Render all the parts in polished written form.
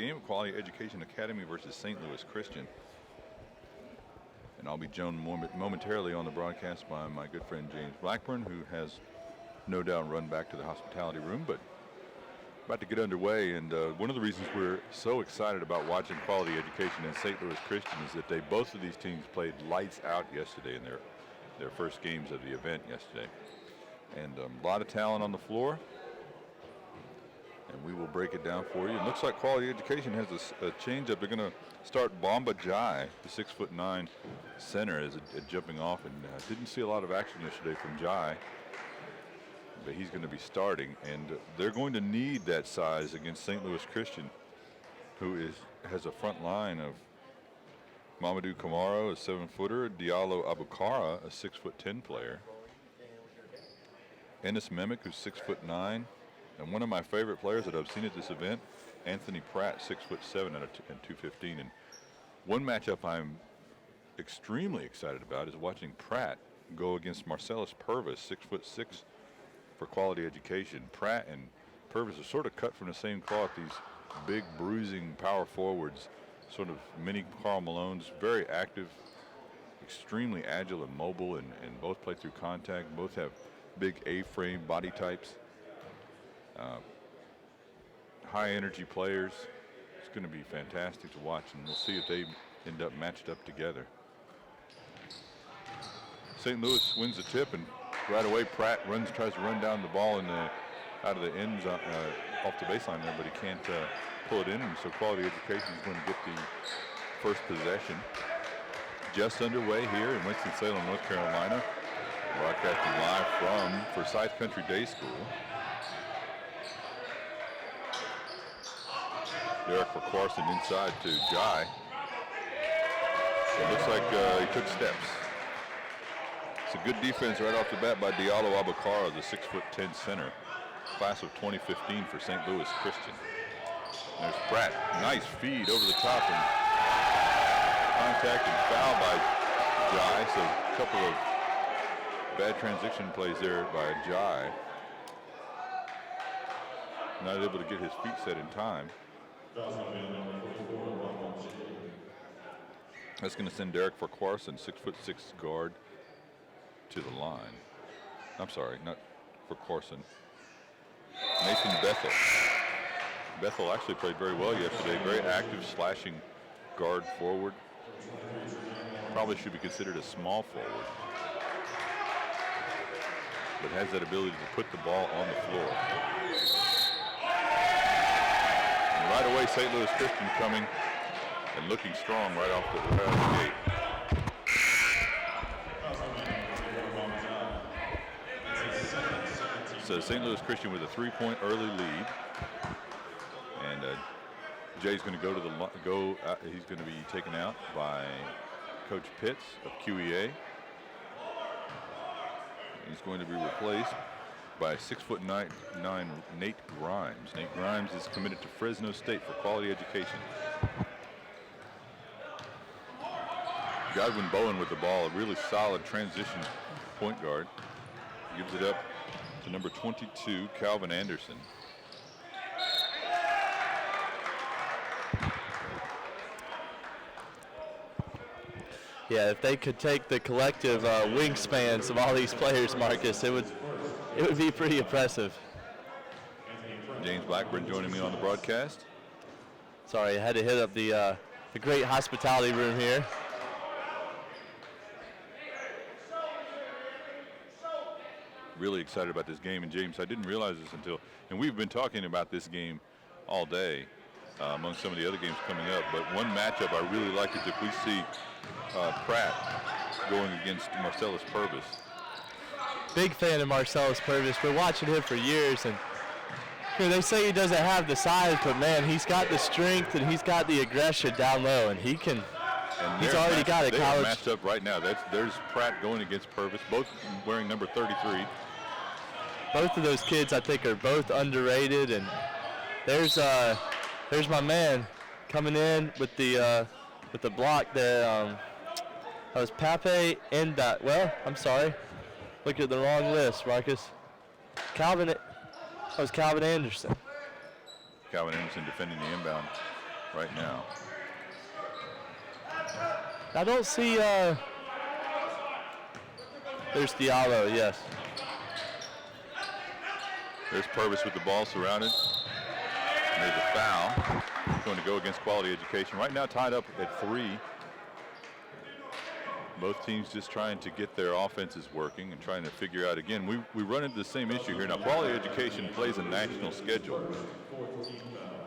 game of Quality Education Academy versus St. Louis Christian. And I'll be joined momentarily on the broadcast by my good friend James Blackburn, who has no doubt run back to the hospitality room, but about to get underway. And one of the reasons we're so excited about watching Quality Education and St. Louis Christian is that both of these teams played lights out yesterday in their first games of the event yesterday. And a lot of talent on the floor. And we will break it down for you. It looks like Quality Education has a change-up. They're going to start Bamba Jai, the 6'9" center, as a jumping off. And didn't see a lot of action yesterday from Jai, but he's going to be starting. And they're going to need that size against St. Louis Christian, who has a front line of Mamadou Kamara, a 7-footer, Diallo Abukara, a 6'10" player, Ennis Memick, who's 6'9", and one of my favorite players that I've seen at this event, Anthony Pratt, 6'7" and 215. And one matchup I'm extremely excited about is watching Pratt go against Marcellus Purvis, 6'6", for Quality Education. Pratt and Purvis are sort of cut from the same cloth. These big, bruising power forwards, sort of mini Karl Malones, very active, extremely agile and mobile, and both play through contact. Both have big A-frame body types. High energy players. It's going to be fantastic to watch, and we'll see if they end up matched up together. St. Louis wins the tip, and right away Pratt tries to run down the ball out of the ends off the baseline there, but he can't pull it in, and so Quality Education is going to get the first possession. Just underway here in Winston-Salem, North Carolina. Broadcasting live from Forsyth Country Day School. Derek Farquharson inside to Jai. It looks like he took steps. It's a good defense right off the bat by Diallo Abukara, the 6'10" center, class of 2015 for St. Louis Christian. There's Pratt, nice feed over the top, and contact and foul by Jai. So a couple of bad transition plays there by Jai. Not able to get his feet set in time. That's going to send Derek Farquharson, 6'6" guard, to the line. I'm sorry, not Farquharson. Nathan Bethel. Bethel actually played very well yesterday. Very active, slashing guard forward. Probably should be considered a small forward, but has that ability to put the ball on the floor. And right away, St. Louis Christian coming and looking strong right off the gate. So St. Louis Christian with a 3-point early lead, and Jay's going to go to he's going to be taken out by Coach Pitts of QEA. He's going to be replaced by 6'9" Nate Grimes. Nate Grimes is committed to Fresno State for Quality Education. Godwin Bowen with the ball, a really solid transition point guard. Gives it up to number 22, Calvin Anderson. Yeah, if they could take the collective wingspans of all these players, Marcus, it would be pretty impressive. James Blackburn joining me on the broadcast. Sorry, I had to hit up the great hospitality room here. Really excited about this game, and James, I didn't realize this and we've been talking about this game all day among some of the other games coming up, but one matchup I really like is if we see Pratt going against Marcellus Purvis. Big fan of Marcellus Purvis. We're watching him for years, and they say he doesn't have the size, but man, he's got the strength and he's got the aggression down low, and he can. And he's already got a college. They are matched up right now. There's Pratt going against Purvis, both wearing number 33. Both of those kids, I think, are both underrated, and there's my man coming in with the block there. That was Pape and I'm sorry, look at the wrong list, Marcus. That was Calvin Anderson. Calvin Anderson defending the inbound. right now. I don't see, there's Diallo, yes. There's Purvis with the ball surrounded. And there's a foul. Going to go against Quality Education. Right now tied up at 3. Both teams just trying to get their offenses working and trying to figure out, again, we run into the same issue here. Now, Quality Education plays a national schedule.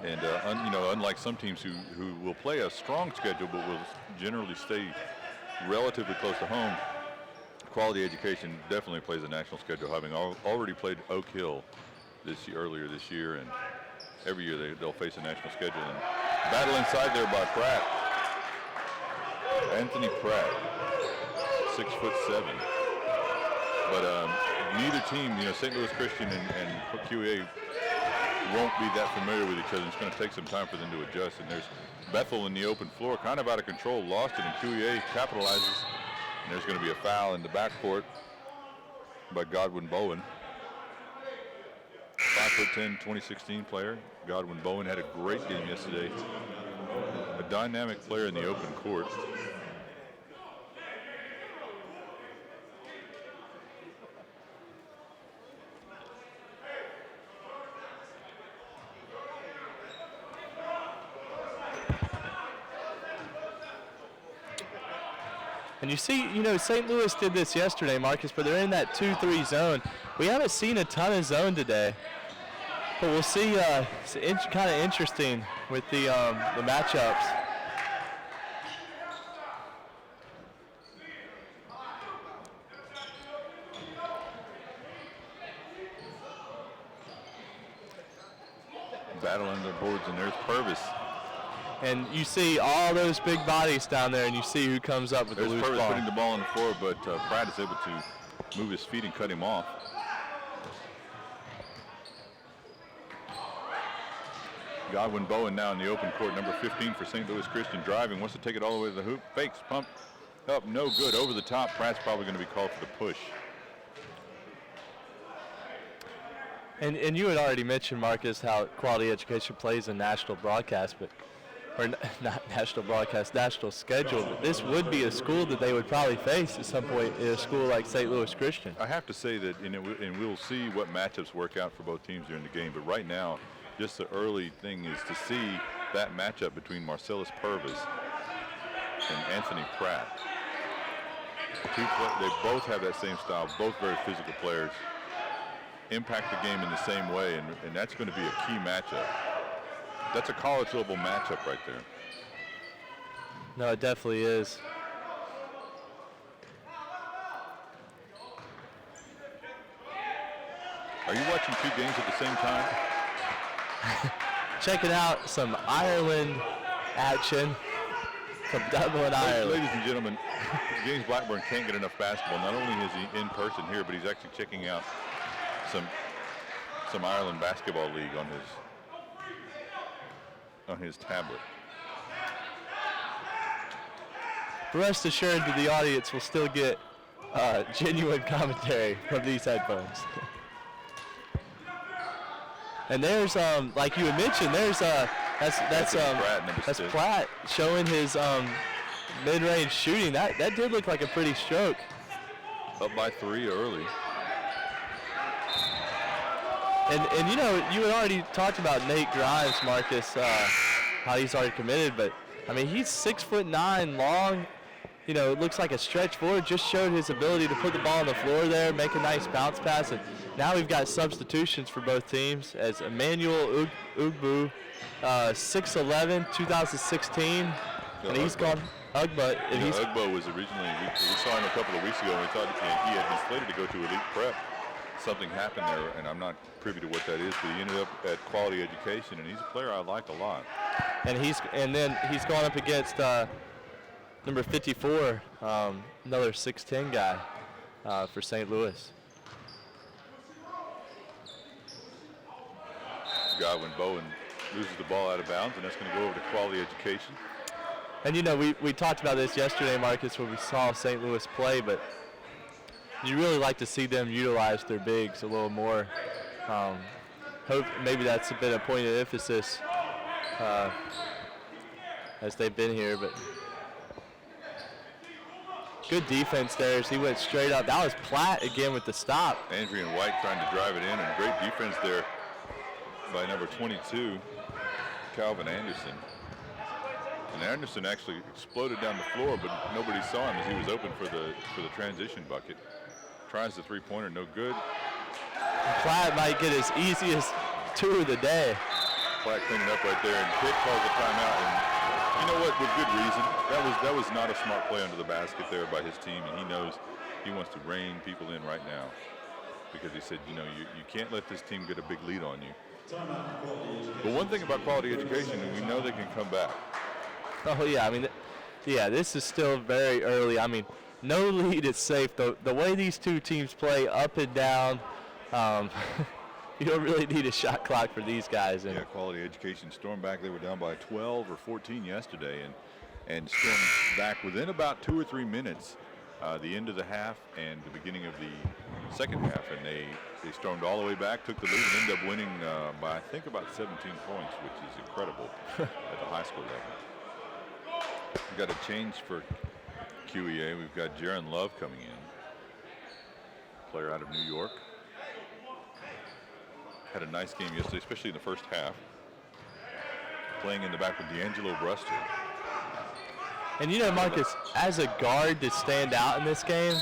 And, unlike some teams who will play a strong schedule but will generally stay relatively close to home, Quality Education definitely plays a national schedule, having already played Oak Hill earlier this year, and every year they'll face a national schedule. And battle inside there by Pratt. Anthony Pratt, 6'7". But neither team, St. Louis Christian and QEA won't be that familiar with each other. It's going to take some time for them to adjust. And there's Bethel in the open floor, kind of out of control, lost it, and QEA capitalizes. And there's going to be a foul in the backcourt by Godwin Bowen. 5'10", 2016 player. Godwin Bowen had a great game yesterday. A dynamic player in the open court. And you see, St. Louis did this yesterday, Marcus, but they're in that 2-3 zone. We haven't seen a ton of zone today, but we'll see. It's kind of interesting with the matchups. Battling their boards, and there's Purvis. And you see all those big bodies down there, and you see who comes up with the loose Purvis ball. putting the ball on the floor, but Pratt is able to move his feet and cut him off. Godwin Bowen now in the open court, number 15 for St. Louis Christian, driving, wants to take it all the way to the hoop, fakes, pump up, no good, over the top. Pratt's probably going to be called for the push. And you had already mentioned, Marcus, how Quality Education plays a national broadcast, or not national broadcast, national schedule. But this would be a school that they would probably face at some point in a school like St. Louis Christian. I have to say that, and we'll see what matchups work out for both teams during the game, but right now, just the early thing is to see that matchup between Marcellus Purvis and Anthony Pratt. They both have that same style, both very physical players, impact the game in the same way, and that's going to be a key matchup. That's a college level matchup right there. No, it definitely is. Are you watching 2 games at the same time? Checking out some Ireland action from Dublin, Ireland. Ladies and gentlemen, James Blackburn can't get enough basketball. Not only is he in person here, but he's actually checking out some Ireland basketball league on his tablet. Rest assured that the audience will still get genuine commentary from these headphones. And there's like you had mentioned, there's that's Pratt showing his mid-range shooting. That did look like a pretty stroke. Up by 3 early. And you had already talked about Nate Grimes, Marcus, how he's already committed, but I mean he's 6'9" long. It looks like a stretch forward. Just showed his ability to put the ball on the floor there, make a nice bounce pass. And now we've got substitutions for both teams as Emmanuel Ugbu, 6'11", 2016, and he's gone. Ugba. Ugbo was originally, we saw him a couple of weeks ago, and we thought he had been slated to go to elite prep. Something happened there, and I'm not privy to what that is, but he ended up at Quality Education, and he's a player I like a lot. And then he's gone up against number 54, another 6'10" guy for St. Louis. Godwin Bowen loses the ball out of bounds, and that's going to go over to Quality Education. And we talked about this yesterday, Marcus, when we saw St. Louis play, but you really like to see them utilize their bigs a little more. Hope maybe that's a bit of point of emphasis as they've been here, but good defense there as he went straight up. That was Platt again with the stop. Andrew and White trying to drive it in, and great defense there by number 22, Calvin Anderson. And Anderson actually exploded down the floor, but nobody saw him as he was open for the transition bucket. Tries the three-pointer, no good. Platt might get his easiest two of the day. Platt cleaning up right there, and Pitt calls a timeout. And you know what? With good reason. That was not a smart play under the basket there by his team, and he knows he wants to rein people in right now because he said, you know, you can't let this team get a big lead on you. But one thing about quality education, we know they can come back. Oh yeah, I mean, yeah, this is still very early. I mean, no lead is safe. The way these two teams play up and down, you don't really need a shot clock for these guys. And yeah, quality education stormed back. They were down by 12 or 14 yesterday, and stormed back within about 2 or 3 minutes, the end of the half and the beginning of the second half, and they stormed all the way back, took the lead, and ended up winning by I think about 17 points, which is incredible at the high school level. We've got a change for QEA. We've got Jaron Love coming in, player out of New York. Had a nice game yesterday, especially in the first half. Playing in the back with D'Angelo Bruster. And you know, Marcus, as a guard to stand out in this game,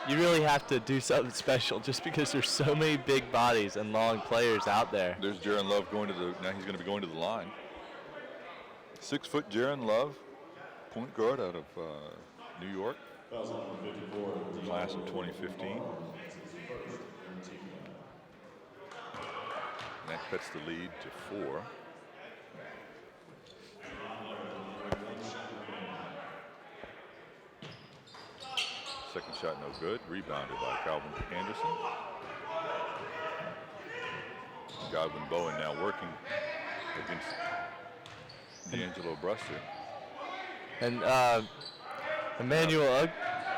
you really have to do something special just because there's so many big bodies and long players out there. There's Jaron Love now he's going to be going to the line. 6-foot Jaron Love, point guard out of New York, class of 2015. And that cuts the lead to 4. Second shot no good, rebounded by Calvin Anderson. Godwin Bowen now working against D'Angelo Bruster. And Emmanuel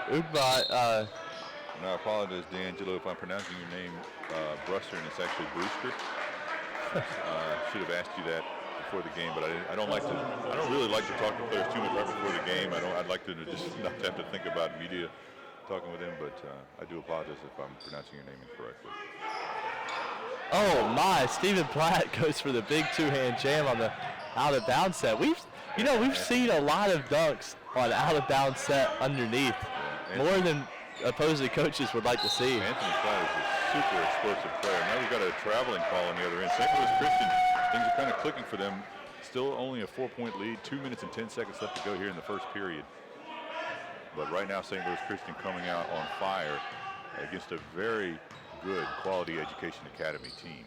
Ugbot. And I apologize, D'Angelo, if I'm pronouncing your name Bruster and it's actually Brewster. Should have asked you that before the game, but I don't really like to talk to players too much right before the game. I'd like to just not have to think about media talking with them, but I do apologize if I'm pronouncing your name incorrectly. Oh my! Stephen Platt goes for the big two-hand jam on the out-of-bounds set. We've seen a lot of dunks on out-of-bounds set underneath, more than opposing coaches would like to see. Anthony Platt is a super explosive player. Now we've got a traveling call on the other end. St. Louis Christian, things are kind of clicking for them. Still only a 4-point lead, 2 minutes and 10 seconds left to go here in the first period. But right now, St. Louis Christian coming out on fire against a very good Quality Education Academy team.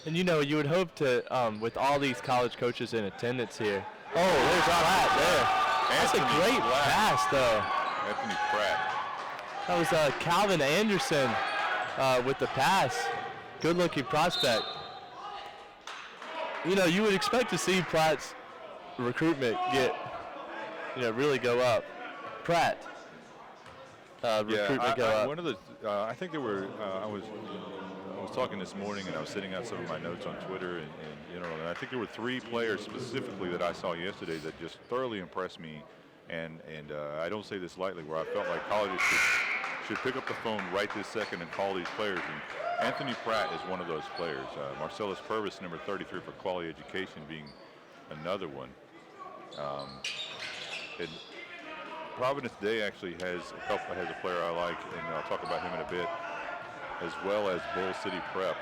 And you know, you would hope to, with all these college coaches in attendance here. Oh, there's Platt there. That's a great pass, though. Anthony Pratt. That was Calvin Anderson with the pass. Good-looking prospect. You know, you would expect to see Platt's recruitment really go up. Pratt. Recruitment go up. One of the, I think there were. I was talking this morning, and I was sending out some of my notes on Twitter, and I think there were 3 players specifically that I saw yesterday that just thoroughly impressed me, and I don't say this lightly, where I felt like colleges should pick up the phone right this second and call these players. And Anthony Pratt is one of those players. Marcellus Purvis, number 33 for Quality Education, being another one. And Providence Day actually has a player I like, and I'll talk about him in a bit, as well as Bull City Prep.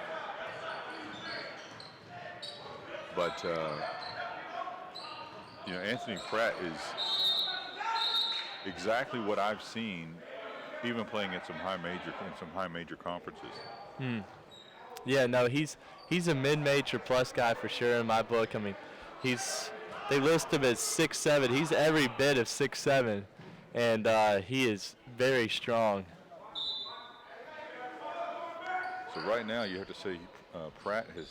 But Anthony Pratt is exactly what I've seen, even playing at some high major conferences. Yeah, no, he's a mid-major plus guy for sure in my book. I mean, they list him as 6'7". He's every bit of 6'7". And he is very strong. So right now you have to say Pratt has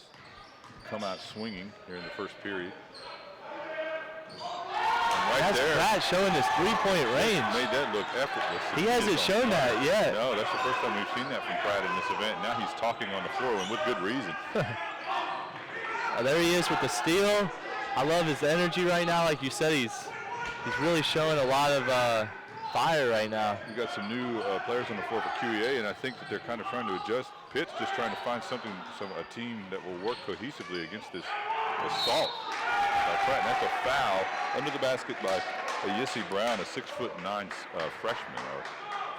come out swinging here in the first period. And that's there, Pratt showing his three-point range. Made that look effortless. He hasn't shown that yet. No, that's the first time we've seen that from Pratt in this event. Now he's talking on the floor, and with good reason. There he is with the steal. I love his energy right now. Like you said, he's really showing a lot of fire right now. We've got some new players on the floor for QEA, and I think that they're kind of trying to adjust. Pitt's just trying to find a team that will work cohesively against this assault. That's right, and that's a foul under the basket by Yissi Brown, a 6'9" freshman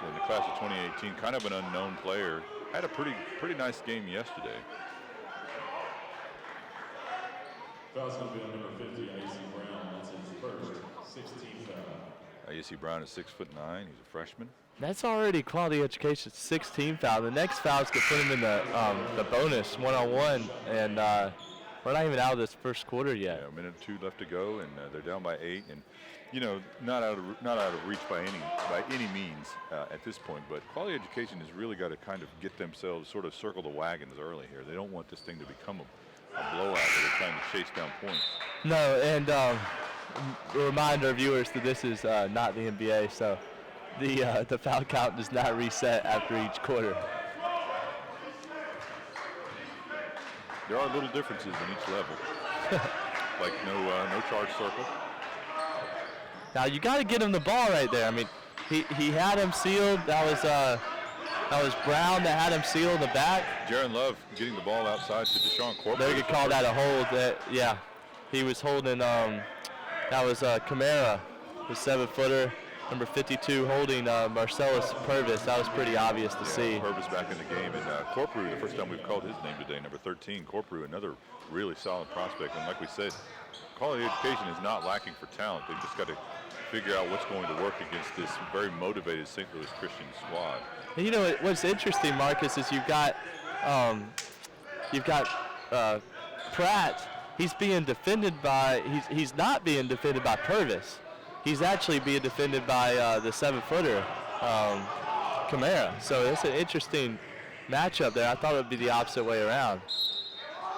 in the class of 2018, kind of an unknown player. Had a pretty nice game yesterday. Foul's going to be on number 50, Yissi Brown. That's his first 16th foul. Yissi Brown is 6'9". He's a freshman. That's already quality education. 16 foul. The next fouls could put him in the bonus one-on-one, and we're not even out of this first quarter yet. Yeah, a minute or two left to go, and they're down by 8, and not out of reach by any means at this point. But quality education has really got to kind of get themselves sort of circle the wagons early here. They don't want this thing to become a blowout where they're trying to chase down points. No, and a reminder, viewers, that this is not the NBA, so the foul count does not reset after each quarter. There are little differences in each level, like no charge circle. Now you got to get him the ball right there. I mean, he had him sealed. That was Brown that had him sealed in the back. Jaron Love getting the ball outside to Deshaun Corporal. They could call that a hold. Yeah, he was holding. That was Camara, the 7-footer, number 52, holding Marcellus Purvis. That was pretty obvious to see. Purvis back in the game, and Corporal, the first time we've called his name today, number 13. Corporal, another really solid prospect, and like we said, quality education is not lacking for talent. They've just got to figure out what's going to work against this very motivated St. Louis Christian squad. And you know what's interesting, Marcus, is you've got Pratt. He's being defended by. He's not being defended by Purvis. He's actually being defended by the 7-footer, Camara. So it's an interesting matchup there. I thought it would be the opposite way around.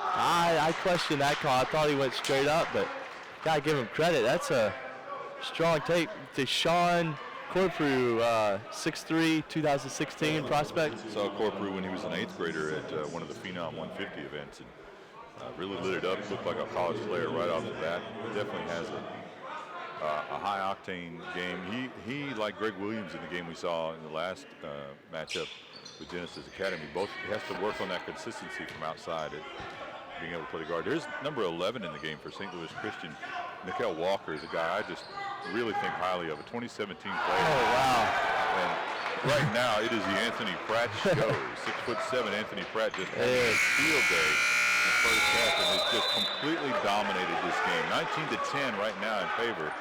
I questioned that call. I thought he went straight up, but gotta give him credit. That's a strong take. Deshaun Corprew, 6'3", 2016 prospect. Saw Corprew when he was an 8th grader at one of the Phenom 150 events, and really lit it up. Looked like a college player right off the bat. Definitely has a high octane game. He like Greg Williams in the game we saw in the last matchup with Genesis Academy. He has to work on that consistency from outside at being able to play the guard. There's number 11 in the game for St. Louis Christian. Mikael Walker is a guy I just really think highly of, a 2017 player. Oh, wow. And right now, it is the Anthony Pratt show. 6'7" Anthony Pratt just had a field day in the first half, and has just completely dominated this game. 19-10 right now in favor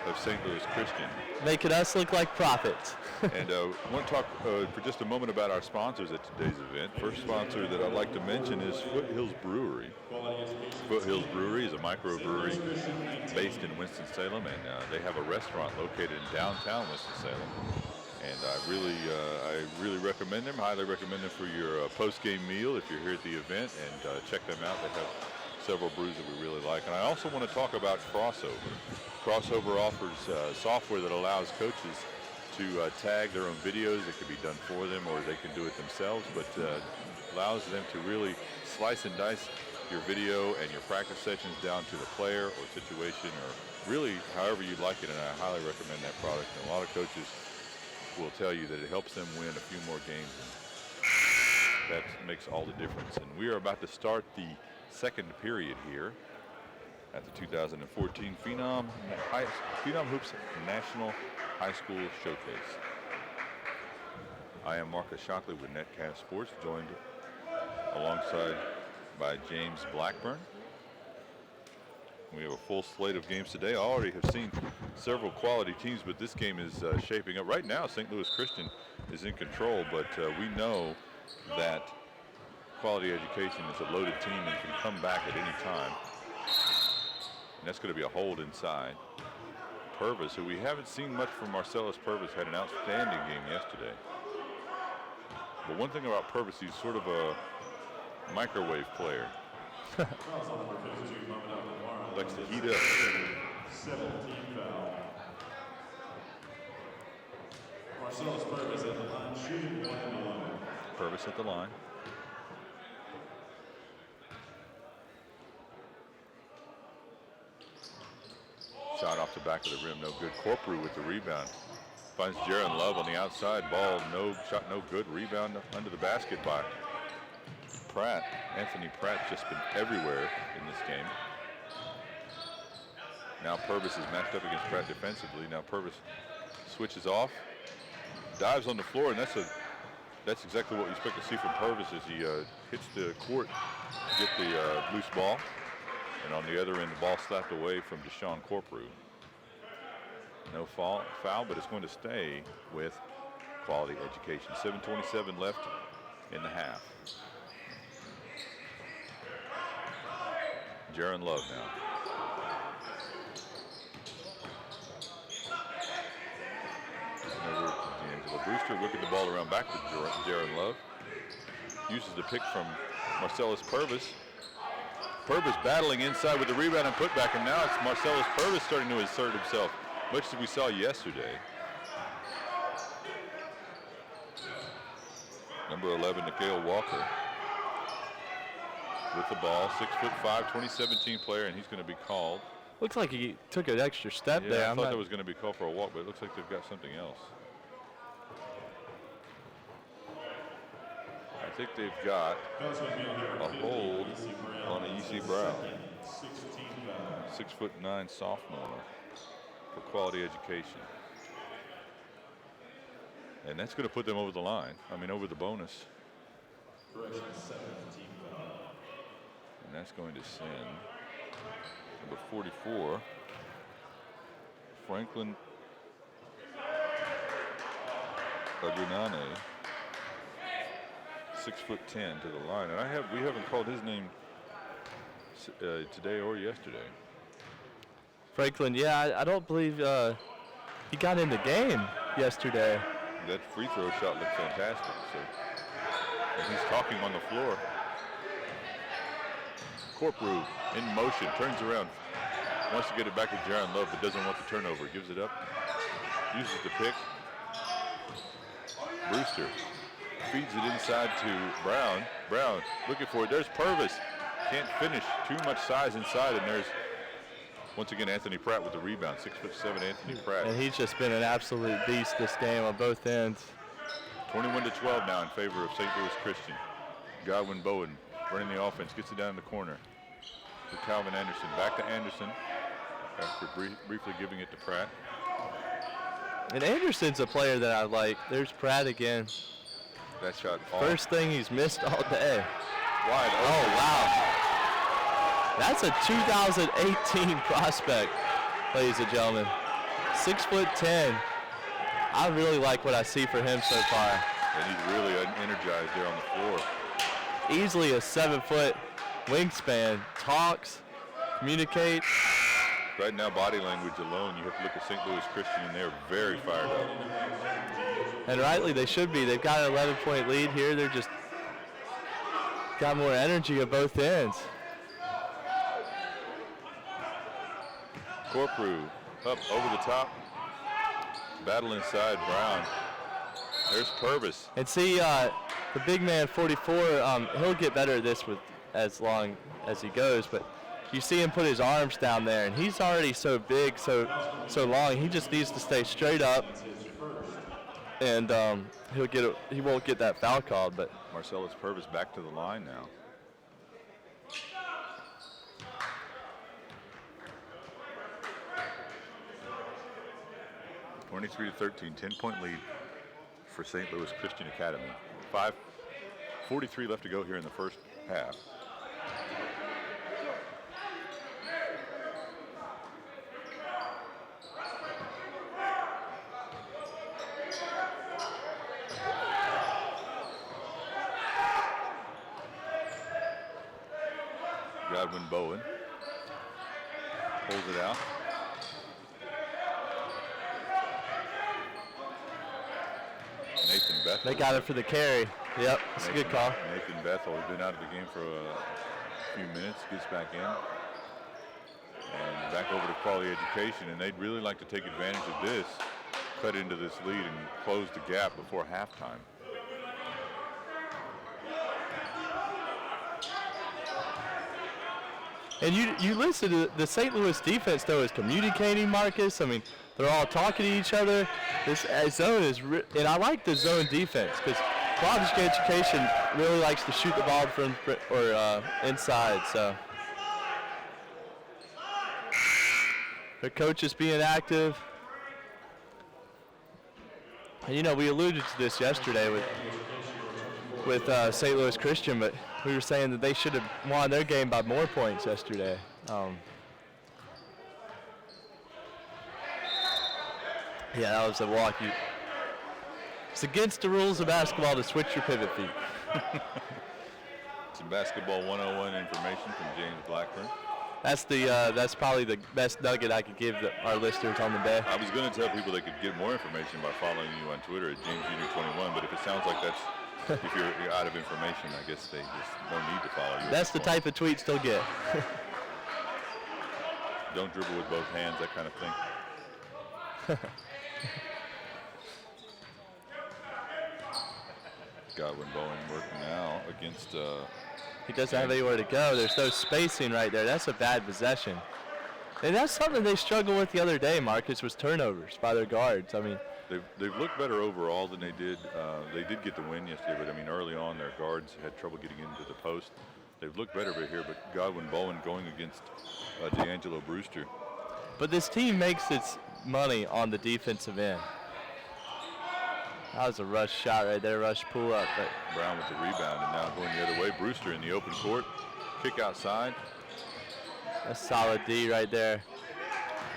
of St. Louis Christian. Making us look like prophets. And I want to talk for just a moment about our sponsors at today's event. First sponsor that I'd like to mention is Foothills Brewery. Foothills Brewery is a microbrewery based in Winston-Salem, and they have a restaurant located in downtown Winston-Salem. And I really recommend them, highly recommend them for your post-game meal if you're here at the event, and check them out. They have several brews that we really like. And I also want to talk about Crossover. Crossover offers software that allows coaches to tag their own videos. It can be done for them, or they can do it themselves, but allows them to really slice and dice your video and your practice sessions down to the player or situation, or really however you like it, and I highly recommend that product. And a lot of coaches will tell you that it helps them win a few more games, and that makes all the difference. And we are about to start the second period here at the 2014 Phenom Hoops National High School Showcase. I am Marcus Shockley with Netcast Sports, joined alongside by James Blackburn. We have a full slate of games today. I already have seen several quality teams, but this game is shaping up. Right now, St. Louis Christian is in control, but we know that quality education is a loaded team and can come back at any time. And that's going to be a hold inside. Purvis, who we haven't seen much from Marcellus Purvis, had an outstanding game yesterday. But one thing about Purvis, he's sort of a microwave player. Likes to heat up. 17 foul. Marcellus Purvis at the line, shooting 1 and 1. Purvis at the line. Shot off the back of the rim, no good. Corprew with the rebound. Finds Jaron Love on the outside. Ball, no shot, no good. Rebound under the basket by Pratt. Anthony Pratt's just been everywhere in this game. Now Purvis is matched up against Pratt defensively. Now Purvis switches off, dives on the floor, and that's exactly what you expect to see from Purvis as he hits the court to get the loose ball. And on the other end, the ball slapped away from Deshaun Corprew. No foul, but it's going to stay with Quality Education. 7:27 left in the half. Jaron Love now. Over D'Angelo Brewster, looking the ball around back to Jaron Love. Uses the pick from Marcellus Purvis. Purvis battling inside with the rebound and putback, and now it's Marcellus Purvis starting to assert himself, much as we saw yesterday. Number 11, Nikhil Walker, with the ball, 6'5", 2017 player, and he's going to be called. Looks like he took an extra step Yeah, there. I thought that was going to be called for a walk, but it looks like they've got something else. I think they've got a hold on E.C. Brown. 6'9" sophomore for Quality Education. And that's going to put them over the line. I mean, over the bonus. And that's going to send number 44, Franklin Agunane, 6'10" to the line. And we haven't called his name today or yesterday. Franklin, yeah, I don't believe he got in the game yesterday. That free throw shot looked fantastic. So, and he's talking on the floor. Corprew in motion, turns around, wants to get it back to Jaron Love, but doesn't want the turnover. Gives it up, uses the pick. Brewster feeds it inside to Brown. Brown looking for it. There's Purvis. Can't finish. Too much size inside, and there's once again Anthony Pratt with the rebound. 6'7" Anthony Pratt. And he's just been an absolute beast this game on both ends. 21-12 now in favor of St. Louis Christian. Godwin Bowen running the offense, gets it down in the corner to Calvin Anderson. Back to Anderson after briefly giving it to Pratt. And Anderson's a player that I like. There's Pratt again. That shot off. First thing he's missed all day. Wide open. Oh, wow. That's a 2018 prospect, ladies and gentlemen. 6'10". I really like what I see for him so far. And he's really energized there on the floor. Easily a 7-foot wingspan. Talks, communicates. Right now, body language alone, you have to look at St. Louis Christian, and they're very fired up. And rightly, they should be. They've got an 11-point lead here. They're just got more energy at both ends. Corprew up over the top. Battle inside Brown. There's Purvis. And see, the big man, 44, he'll get better at this with as long as he goes, but you see him put his arms down there, and he's already so big, so long. He just needs to stay straight up, and he won't get that foul called. But Marcellus Purvis back to the line now. (23-13), 10-point lead for St. Louis Christian Academy. 5:43 left to go here in the first half. Godwin Bowen pulls it out. Nathan Bethel. they got it for the carry. Yep, it's a good call. Nathan Bethel has been out of the game for a few minutes, gets back in. And back over to Quality Education, and they'd really like to take advantage of this, cut into this lead and close the gap before halftime. And you listen to the St. Louis defense, though, is communicating, Marcus. I mean, they're all talking to each other. This zone is, and I like the zone defense because Bob's Education really likes to shoot the ball from or inside. So the coach is being active. And, you know, we alluded to this yesterday with St. Louis Christian, but we were saying that they should have won their game by more points yesterday. Yeah, that was a walk. It's against the rules of basketball to switch your pivot feet. Some basketball 101 information from James Blackburn. That's probably the best nugget I could give our listeners on the day. I was going to tell people they could get more information by following you on Twitter at JamesJr21, but if it sounds like that's if you're out of information, I guess they just don't need to follow you. That's the type of tweets they'll get. Don't dribble with both hands, that kind of thing. Godwin Bowen working now against. He doesn't have anywhere to go. There's no spacing right there. That's a bad possession. And that's something they struggled with the other day, Marcus, was turnovers by their guards. I mean, They've looked better overall than they did. They did get the win yesterday, but I mean, early on their guards had trouble getting into the post. They've looked better right here, but Godwin Bowen going against D'Angelo Brewster. But this team makes its money on the defensive end. That was a rush shot right there, rush pull up. But Brown with the rebound and now going the other way. Brewster in the open court, kick outside. a solid D right there.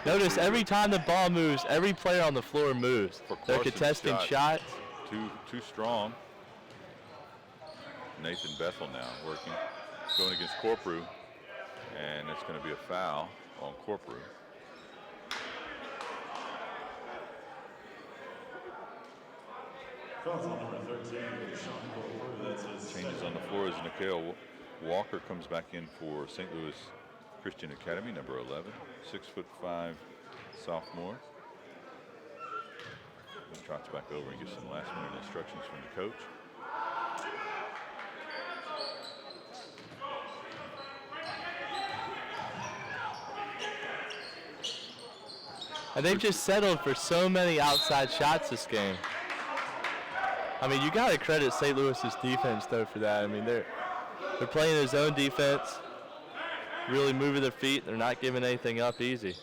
Notice every time the ball moves, every player on the floor moves. They're contesting shots. Too strong. Nathan Bethel now working, going against Corprew, and it's going to be a foul on Corprew. Fouls on number 13, Sean Corprew. That's his Changes on the floor as Nikhil Walker comes back in for St. Louis Christian Academy, number 11, 6'5" sophomore. He trots back over and gives some last-minute instructions from the coach. And they've just settled for so many outside shots this game. I mean, you got to credit St. Louis's defense, though, for that. I mean, they're playing their zone defense, really moving their feet. They're not giving anything up easy.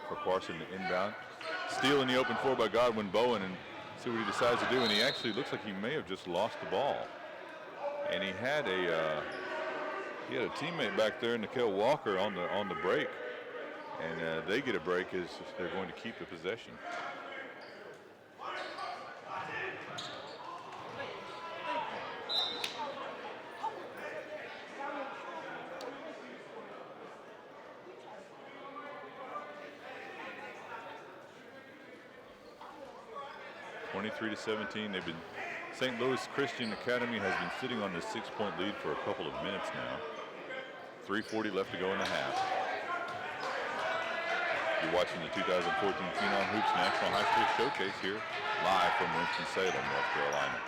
For Parson to inbound. Steal in the open floor by Godwin Bowen, and see what he decides to do. And he actually looks like he may have just lost the ball. And he had a teammate back there, Nikhil Walker, on the break. And they get a break as they're going to keep the possession. (23 to 17). They've been. St. Louis Christian Academy has been sitting on this 6-point lead for a couple of minutes now. 3:40 left to go in the half. You're watching the 2014 Phenom Hoops National High School Showcase here, live from Winston-Salem, North Carolina.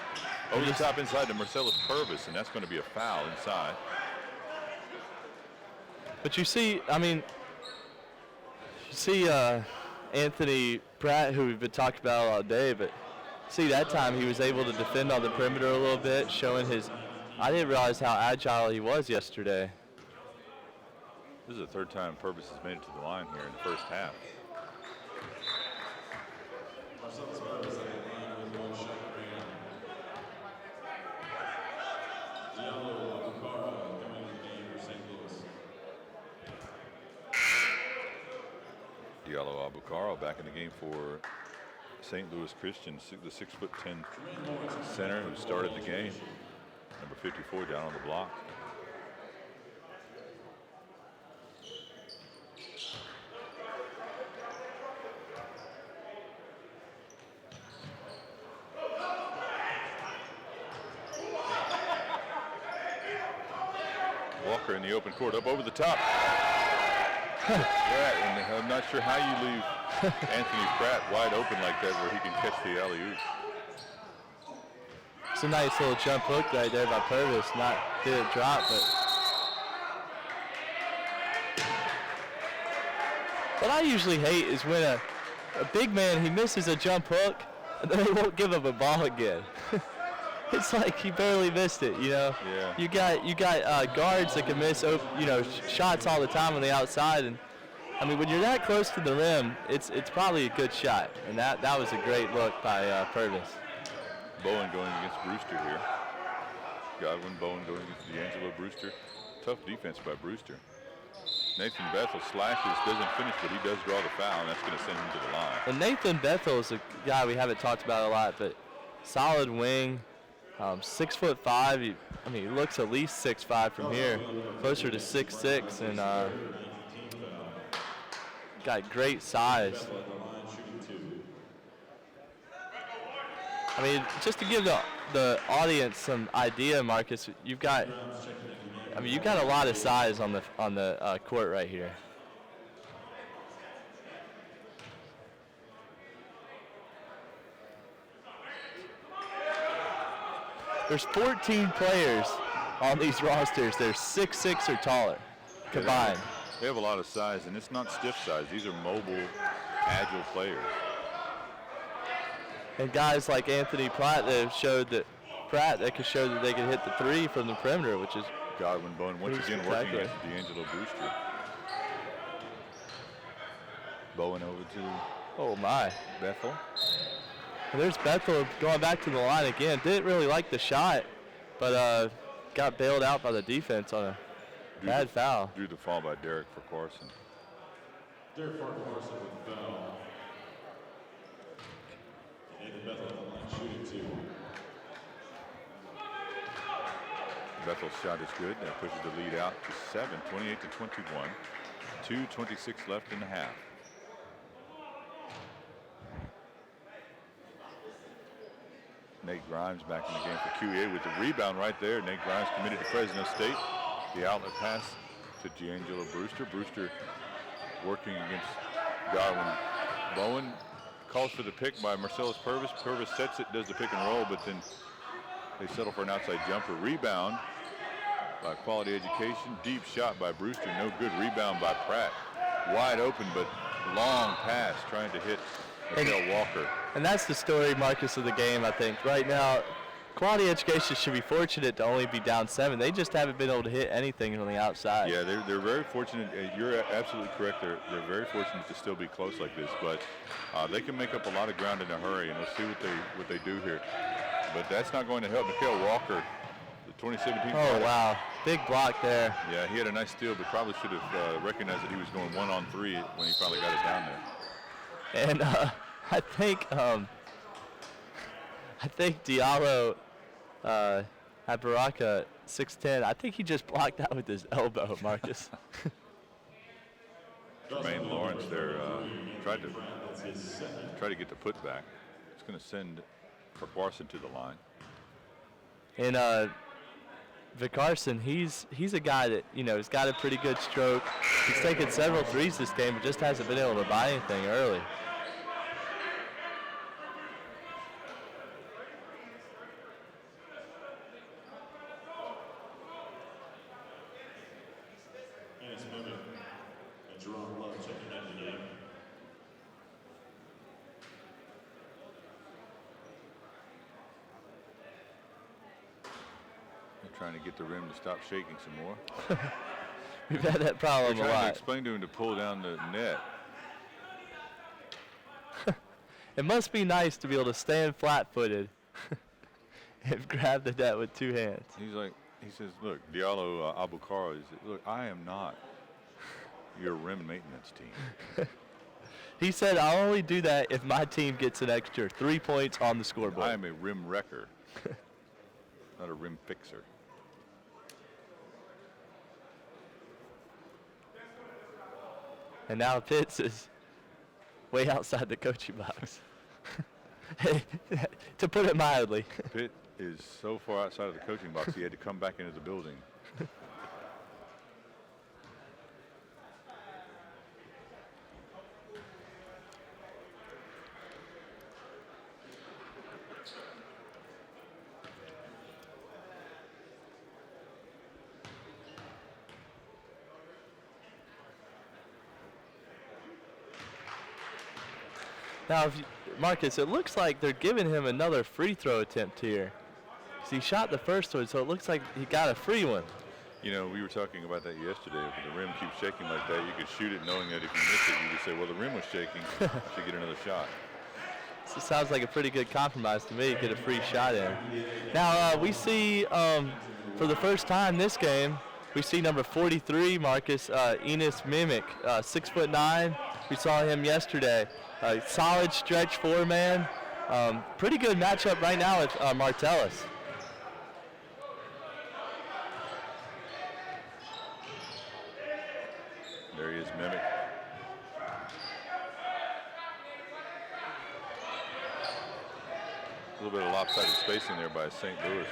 Over the top inside to Marcellus Purvis, and that's going to be a foul inside. But you see, I mean, Anthony Pratt, who we've been talking about all day, but see that time he was able to defend on the perimeter a little bit, showing his, I didn't realize how agile he was yesterday. This is the third time Purvis has made it to the line here in the first half. Marcellus Purvis at the line with one shot remaining. Diallo Abukara coming into the game for St. Louis. Diallo Abukara back in the game for St. Louis Christian, the 6'10" center who started the game. Number 54 down on the block. Walker in the open court, up over the top. Yeah, and I'm not sure how you leave Anthony Pratt wide open like that where he can catch the alley-oop. It's a nice little jump hook right there by Purvis. Not did it drop, but what I usually hate is when a big man, he misses a jump hook, and then they won't give him a ball again. It's like he barely missed it, you know. Yeah. You got guards that can miss, shots all the time on the outside, and I mean when you're that close to the rim, it's probably a good shot, and that was a great look by Purvis. Bowen going against Brewster here. Godwin, Bowen going against D'Angelo Brewster. Tough defense by Brewster. Nathan Bethel slashes, doesn't finish, but he does draw the foul, and that's going to send him to the line. And Nathan Bethel is a guy we haven't talked about a lot, but solid wing, 6'5". He looks at least 6'5" from here, closer to 6'6", and got great size. I mean, just to give the audience some idea, Marcus, you've got a lot of size on the court right here. There's 14 players on these rosters. They're 6'6" or taller combined. They have a lot of size, and it's not stiff size. These are mobile, agile players. And guys like Anthony Pratt that have showed that could show that they could hit the three from the perimeter, which is Godwin Bowen once again working against D'Angelo Brewster. Bowen over to Bethel. And there's Bethel going back to the line again. Didn't really like the shot, but got bailed out by the defense on a bad foul. Drew the foul by Derek for Carson. Derek Carson with foul. Nathan Bethel on the line shooting 2. Bethel's shot is good. That pushes the lead out to 7, 28-21. 2:26 left in the half. Nate Grimes back in the game for QEA with the rebound right there. Nate Grimes committed to Fresno State. The outlet pass to D'Angelo Brewster. Brewster working against Godwin Bowen. Calls for the pick by Marcellus Purvis. Purvis sets it, does the pick and roll, but then they settle for an outside jumper. Rebound by Quality Education. Deep shot by Brewster. No good. Rebound by Pratt. Wide open, but long pass trying to hit Mikhail Walker. And that's the story, Marcus, of the game, I think. Right now, Quality Education should be fortunate to only be down 7. They just haven't been able to hit anything on the outside. Yeah, they're very fortunate. You're absolutely correct. They're very fortunate to still be close like this, but they can make up a lot of ground in a hurry, and we'll see what they do here. But that's not going to help Mikhail Walker, the 2017. Oh, wow. Big block there. Yeah, he had a nice steal, but probably should have recognized that he was going 1-on-3 when he finally got it down there. And I think Diallo at Baraka 6'10". I think he just blocked out with his elbow, Marcus. Jermaine Lawrence there tried to get the putback. It's going to send Carson to the line. And Vicarson, he's a guy that has got a pretty good stroke. He's taken several threes this game, but just hasn't been able to buy anything early. Trying to get the rim to stop shaking some more. We've had that problem a lot. Trying to explain to him to pull down the net. It must be nice to be able to stand flat-footed and grab the net with 2 hands. He says, look, Diallo Abukara, look, I am not your rim maintenance team. He said, I'll only do that if my team gets an extra 3 points on the scoreboard. I am a rim wrecker, not a rim fixer. And now Pitts is way outside the coaching box. To put it mildly. Pitt is so far outside of the coaching box, he had to come back into the building. Now, Marcus, it looks like they're giving him another free throw attempt here. 'Cause he shot the first one, so it looks like he got a free one. You know, we were talking about that yesterday. If the rim keeps shaking like that, you could shoot it knowing that if you miss it, you could say, well, the rim was shaking. I should get another shot. This sounds like a pretty good compromise to me, get a free shot in. Now, we see, for the first time this game, we see number 43, Marcus, Enos Mimic, 6'9". We saw him yesterday. Solid stretch four man. Pretty good matchup right now with Martellus. There he is, Mimic. A little bit of lopsided spacing there by St. Louis.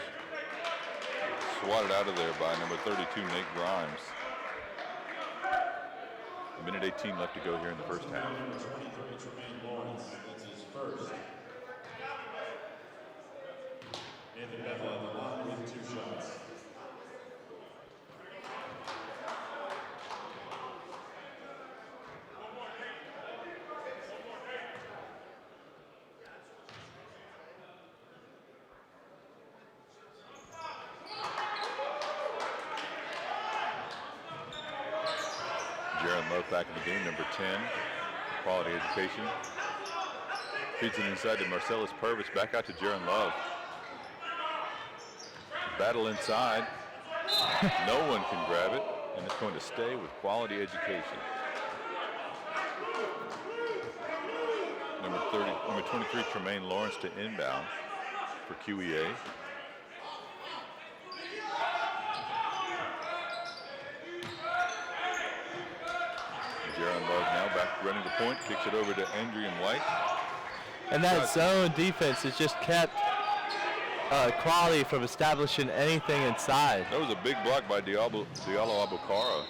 Swatted out of there by number 32, Nate Grimes. A minute 18 left to go here in the first half. Number 23, Tremaine Lawrence. That's his first. Anthony Bethel on the line with 2 shots. Jaron Love back in the game, number 10. Quality education. Feeds it inside to Marcellus Purvis. Back out to Jaron Love. Battle inside. No one can grab it, and it's going to stay with quality education. Number 23, Tremaine Lawrence to inbound for QEA. Jaron Love now back running the point, kicks it over to Andrian White. And that zone defense has just kept Quality from establishing anything inside. That was a big block by Diallo Abukara,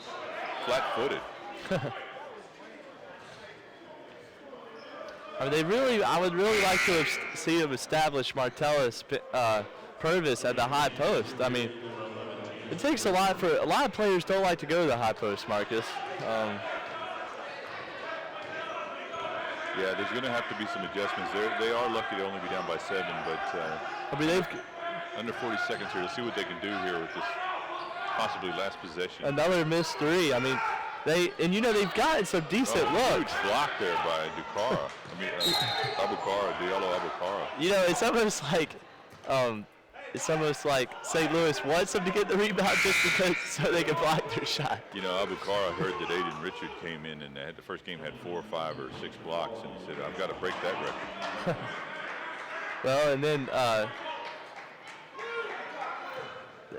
flat-footed. I mean, I would really like to see him establish Martellus Purvis at the high post. I mean, it takes a lot of players don't like to go to the high post, Marcus. Yeah, there's going to have to be some adjustments. They are lucky to only be down by 7, but I mean, they've under 40 seconds here to see what they can do here with this possibly last possession. Another missed three. I mean, they've gotten some decent looks. Huge block there by Dukara. Diallo Abukara. You know, it's almost like St. Louis wants them to get the rebound just because so they can block their shot. You know, Abukara heard that Aiden Richard came in and the first game had 4 or 5 or 6 blocks, and he said, "I've got to break that record." Well, and then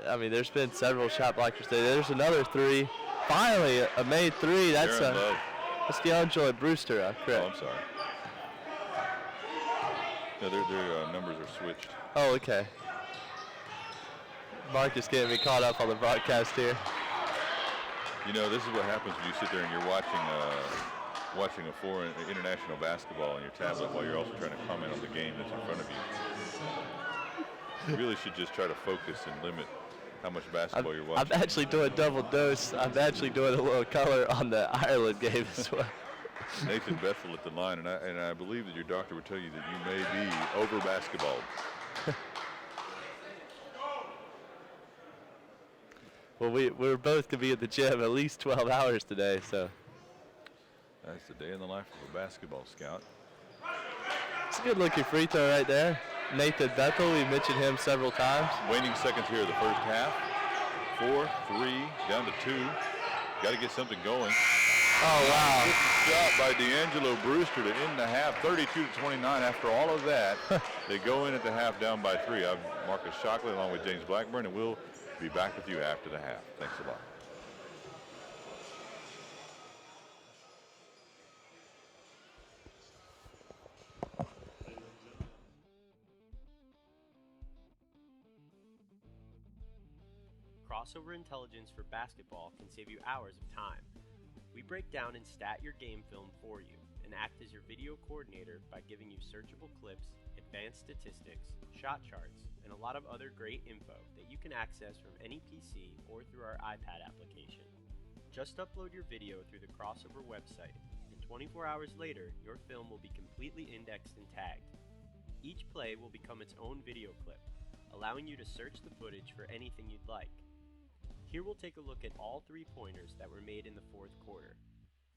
I mean, there's been several shot blockers today. There's another three. Finally, a made three. That's D'Angelo Brewster. Correct. Oh, I'm sorry. No, their numbers are switched. Oh, okay. Marcus getting me caught up on the broadcast here. You know, this is what happens when you sit there and you're watching a foreign international basketball on your tablet while you're also trying to comment on the game that's in front of you. You really should just try to focus and limit how much basketball you're watching. I'm actually doing double dose. I'm actually doing a little color on the Ireland game as well. Nathan Bethel at the line, and I believe that your doctor would tell you that you may be over basketball. Well, we're both gonna be at the gym at least 12 hours today, so. That's the day in the life of a basketball scout. It's a good looking free throw right there. Nathan Bethel, we mentioned him several times. Waning seconds here of the first half. 4, 3, down to 2. Got to get something going. Oh, wow. Good shot by D'Angelo Brewster to end the half, 32-29. After all of that, they go in at the half down by 3. I'm Marcus Shockley along with James Blackburn, and we'll be back with you after the half. Thanks a lot. Crossover intelligence for basketball can save you hours of time. We break down and stat your game film for you and act as your video coordinator by giving you searchable clips, advanced statistics, shot charts, and a lot of other great info that you can access from any PC or through our iPad application. Just upload your video through the Crossover website, and 24 hours later, your film will be completely indexed and tagged. Each play will become its own video clip, allowing you to search the footage for anything you'd like. Here we'll take a look at all 3-pointers that were made in the fourth quarter.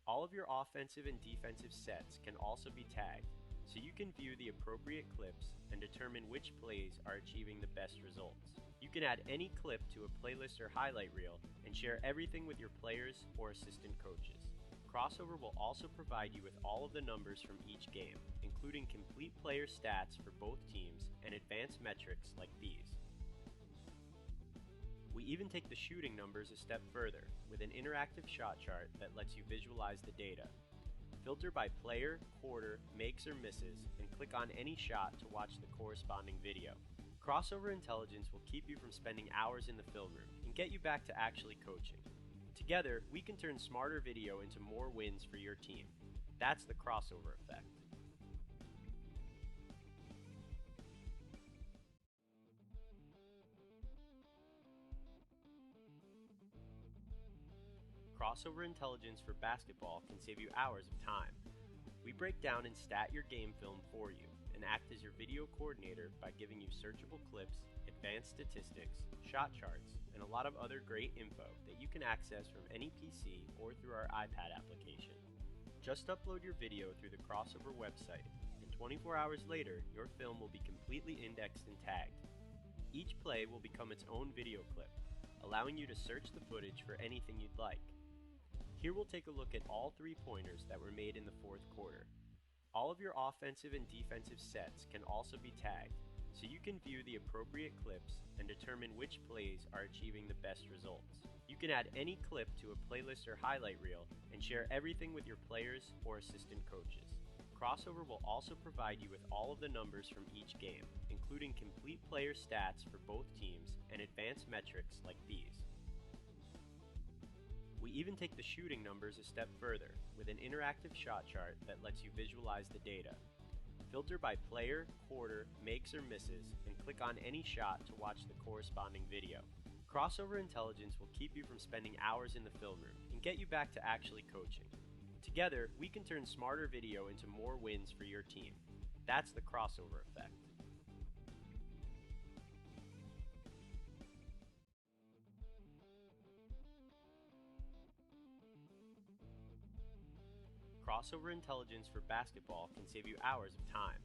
All of your offensive and defensive sets can also be tagged, so you can view the appropriate clips and determine which plays are achieving the best results. You can add any clip to a playlist or highlight reel and share everything with your players or assistant coaches. Crossover will also provide you with all of the numbers from each game, including complete player stats for both teams and advanced metrics like these. We even take the shooting numbers a step further with an interactive shot chart that lets you visualize the data. Filter by player, quarter, makes or misses, and click on any shot to watch the corresponding video. Crossover Intelligence will keep you from spending hours in the film room and get you back to actually coaching. Together, we can turn smarter video into more wins for your team. That's the crossover effect. Crossover Intelligence for basketball can save you hours of time. We break down and stat your game film for you and act as your video coordinator by giving you searchable clips, advanced statistics, shot charts, and a lot of other great info that you can access from any PC or through our iPad application. Just upload your video through the Crossover website, and 24 hours later, your film will be completely indexed and tagged. Each play will become its own video clip, allowing you to search the footage for anything you'd like. Here we'll take a look at all 3-pointers that were made in the fourth quarter. All of your offensive and defensive sets can also be tagged, so you can view the appropriate clips and determine which plays are achieving the best results. You can add any clip to a playlist or highlight reel and share everything with your players or assistant coaches. Crossover will also provide you with all of the numbers from each game, including complete player stats for both teams and advanced metrics like these. We even take the shooting numbers a step further with an interactive shot chart that lets you visualize the data. Filter by player, quarter, makes or misses, and click on any shot to watch the corresponding video. Crossover Intelligence will keep you from spending hours in the film room and get you back to actually coaching. Together, we can turn smarter video into more wins for your team. That's the crossover effect. Crossover Intelligence for basketball can save you hours of time.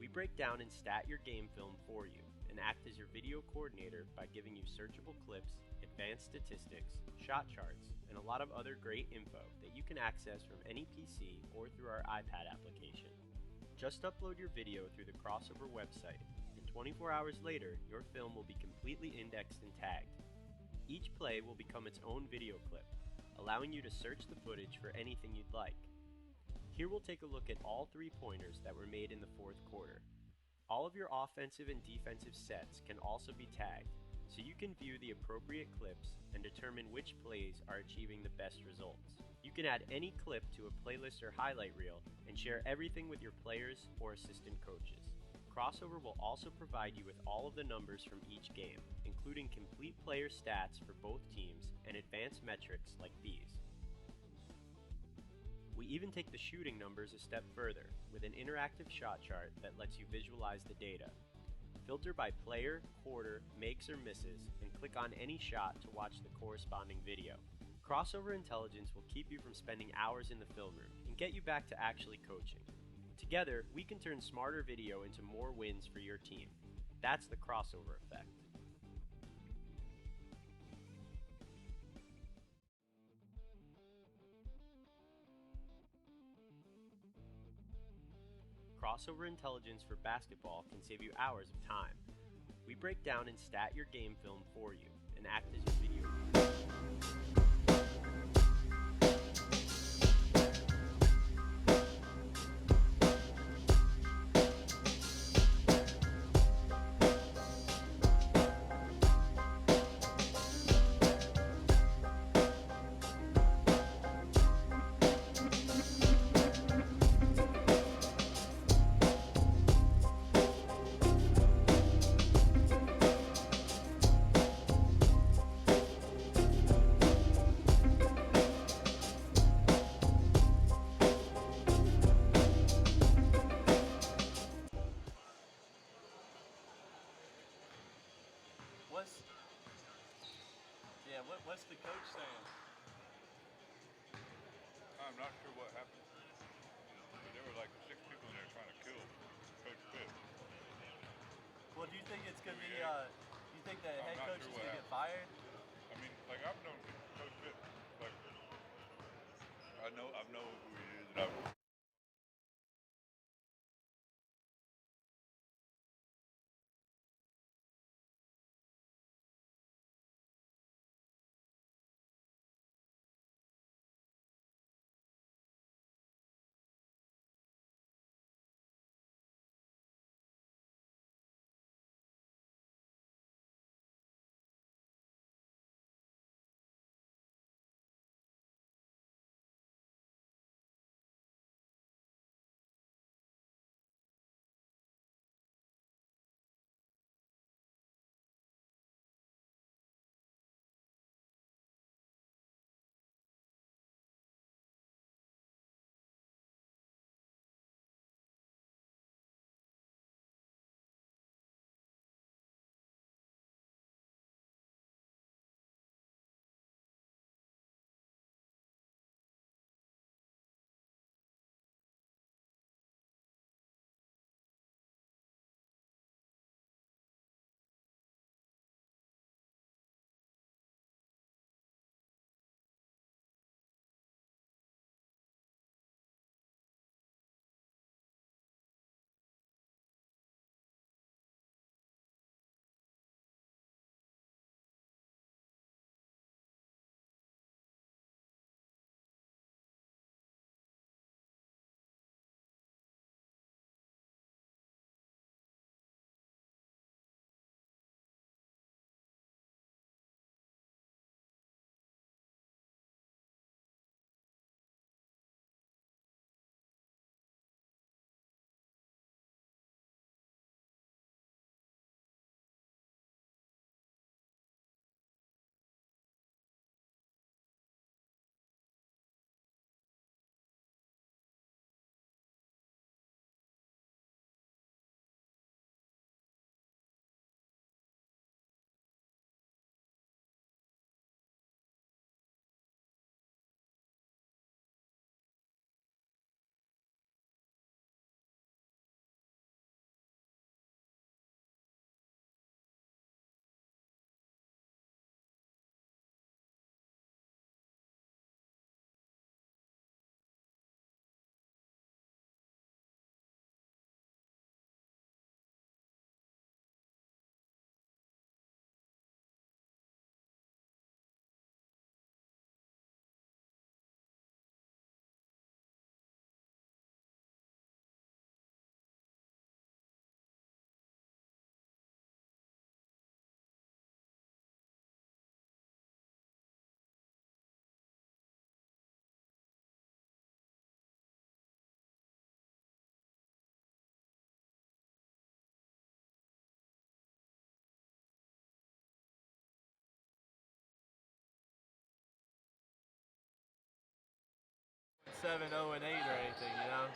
We break down and stat your game film for you and act as your video coordinator by giving you searchable clips, advanced statistics, shot charts, and a lot of other great info that you can access from any PC or through our iPad application. Just upload your video through the Crossover website, and 24 hours later, your film will be completely indexed and tagged. Each play will become its own video clip, allowing you to search the footage for anything you'd like. Here we'll take a look at all 3-pointers that were made in the fourth quarter. All of your offensive and defensive sets can also be tagged, so you can view the appropriate clips and determine which plays are achieving the best results. You can add any clip to a playlist or highlight reel and share everything with your players or assistant coaches. Crossover will also provide you with all of the numbers from each game, including complete player stats for both teams and advanced metrics like these. We even take the shooting numbers a step further with an interactive shot chart that lets you visualize the data. Filter by player, quarter, makes or misses, and click on any shot to watch the corresponding video. Crossover Intelligence will keep you from spending hours in the film room and get you back to actually coaching. Together, we can turn smarter video into more wins for your team. That's the crossover effect. Crossover Intelligence for basketball can save you hours of time. We break down and stat your game film for you and act as your video. Yeah, what's the coach saying? I'm not sure what happened. But there were like 6 people in there trying to kill Coach Pitt. Well, do you think it's gonna be? Do you think the head not coach sure is what gonna get happened. fired? I mean, like I've known Coach Pitt, like I've known who he is, and I've Seven, 0, and 8 or anything, you know?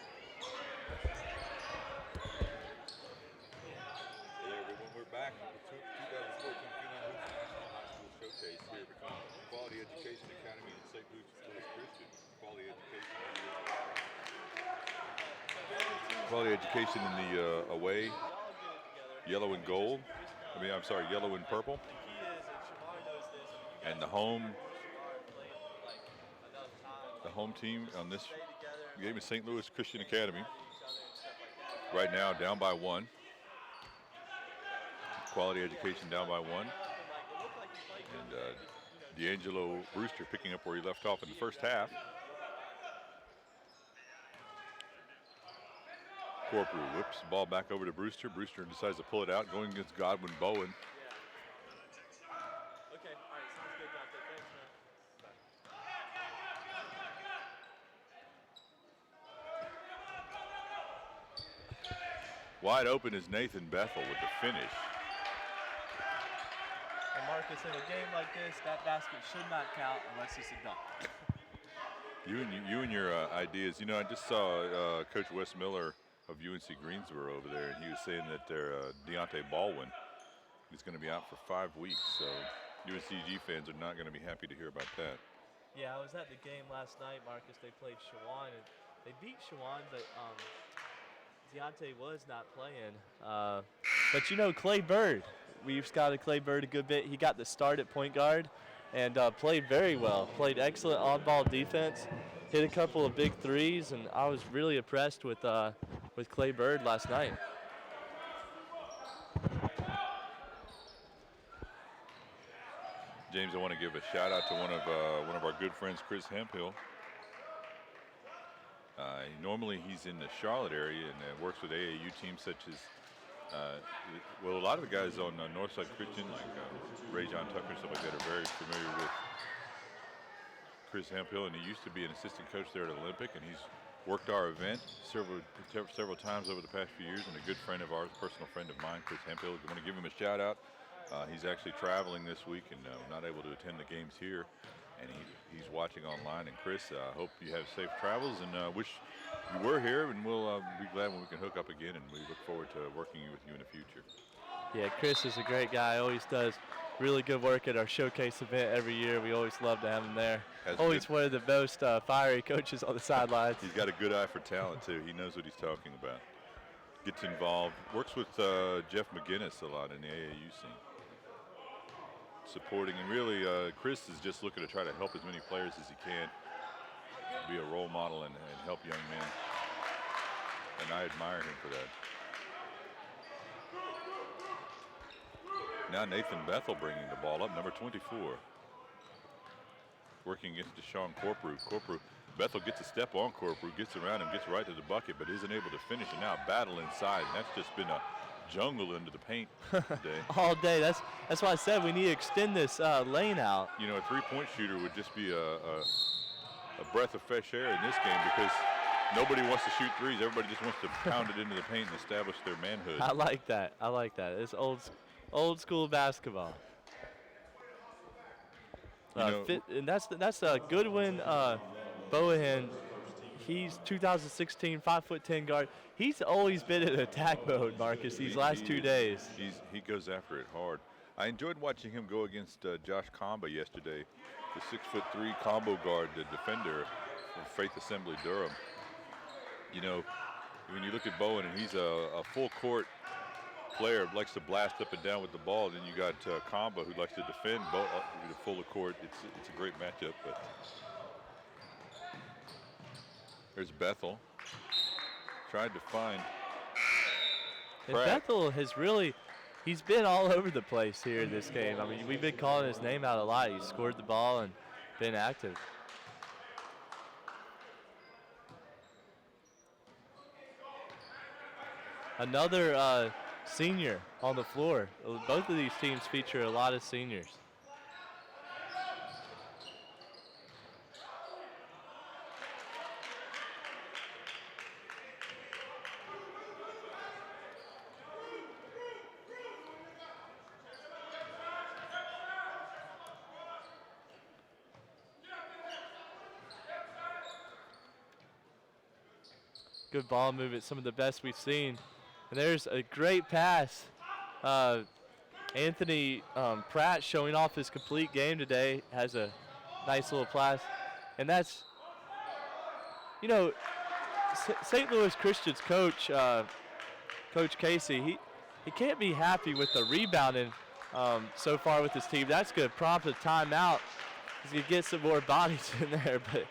Hey everyone, we're back with the 2014 Phenom National High School Showcase here between Quality Education Academy and St. Louis Christian. Quality Education in the away, yellow and gold. I'm sorry, yellow and purple. And the home team on this game is St. Louis Christian Academy. Right now, down by 1. Quality Education down by 1. And D'Angelo Brewster picking up where he left off in the first half. Corporal whips the ball back over to Brewster. Brewster decides to pull it out, going against Godwin Bowen. Okay, all right, sounds good, Dante. Thanks, man. Wide open is Nathan Bethel with the finish. And Marcus, in a game like this, that basket should not count unless it's a dunk. You and your ideas. I just saw Coach Wes Miller of UNC Greensboro over there, and he was saying that their Deontay Baldwin, He's going to be out for 5 weeks, so UNCG fans are not going to be happy to hear about that. Yeah, I was at the game last night, Marcus. They played Shawan, and they beat Shawan, but Deontay was not playing. But you know, Clay Bird, we've scouted Clay Bird a good bit. He got the start at point guard and played very well. Played excellent on-ball defense, hit a couple of big threes, and I was really impressed with Clay Bird last night. James, I want to give a shout out to one of our good friends, Chris Hemphill. Normally he's in the Charlotte area and works with AAU teams such as, well, a lot of the guys on Northside Christian, like Ray John Tucker and stuff like that, are very familiar with Chris Hemphill, and he used to be an assistant coach there at Olympic, and he's worked our event several times over the past few years, and a good friend of ours, personal friend of mine, Chris Hemphill. I want to give him a shout out. He's actually traveling this week and not able to attend the games here, and he's watching online. And Chris, I hope you have safe travels, and wish you were here, and we'll be glad when we can hook up again, and we look forward to working with you in the future. Yeah, Chris is a great guy. Always does really good work at our showcase event every year. We always love to have him there. Always one of the most fiery coaches on the sidelines. He's got a good eye for talent, too. He knows what he's talking about. Gets involved. Works with Jeff McGinnis a lot in the AAU scene. Supporting, and really Chris is just looking to try to help as many players as he can, be a role model and help young men, and I admire him for that. Now Nathan Bethel bringing the ball up, number 24. Working against Deshaun Corprew. Bethel gets a step on Corprew, gets around him, gets right to the bucket, but isn't able to finish, and now battle inside, and that's just been a jungle into the paint today. All day. That's why I said we need to extend this lane out. You know, a three-point shooter would just be a breath of fresh air in this game, because nobody wants to shoot threes. Everybody just wants to pound it into the paint and establish their manhood. I like that. It's old school basketball. And that's a Goodwin Bohan. He's 2016 5'10" guard. He's always been in attack mode, Marcus, these last 2 days. He goes after it hard. I enjoyed watching him go against Josh Comba yesterday, the 6'3" combo guard, the defender from Faith Assembly Durham. You know, when you look at Bowen, and he's a full court player, likes to blast up and down with the ball. Then you got Comba, who likes to defend the full court. It's a great matchup. But there's Bethel. Tried to find And Bethel has he's been all over the place here in this game. I mean, we've been calling his name out a lot. He's scored the ball and been active. Another senior on the floor. Both of these teams feature a lot of seniors. Good ball movement, some of the best we've seen. And there's a great pass. Anthony Pratt showing off his complete game today, has a nice little pass. And that's, you know, St. Louis Christian's coach, Coach Casey, he can't be happy with the rebounding so far with his team. That's going to prompt a timeout. He's going to get some more bodies in there, but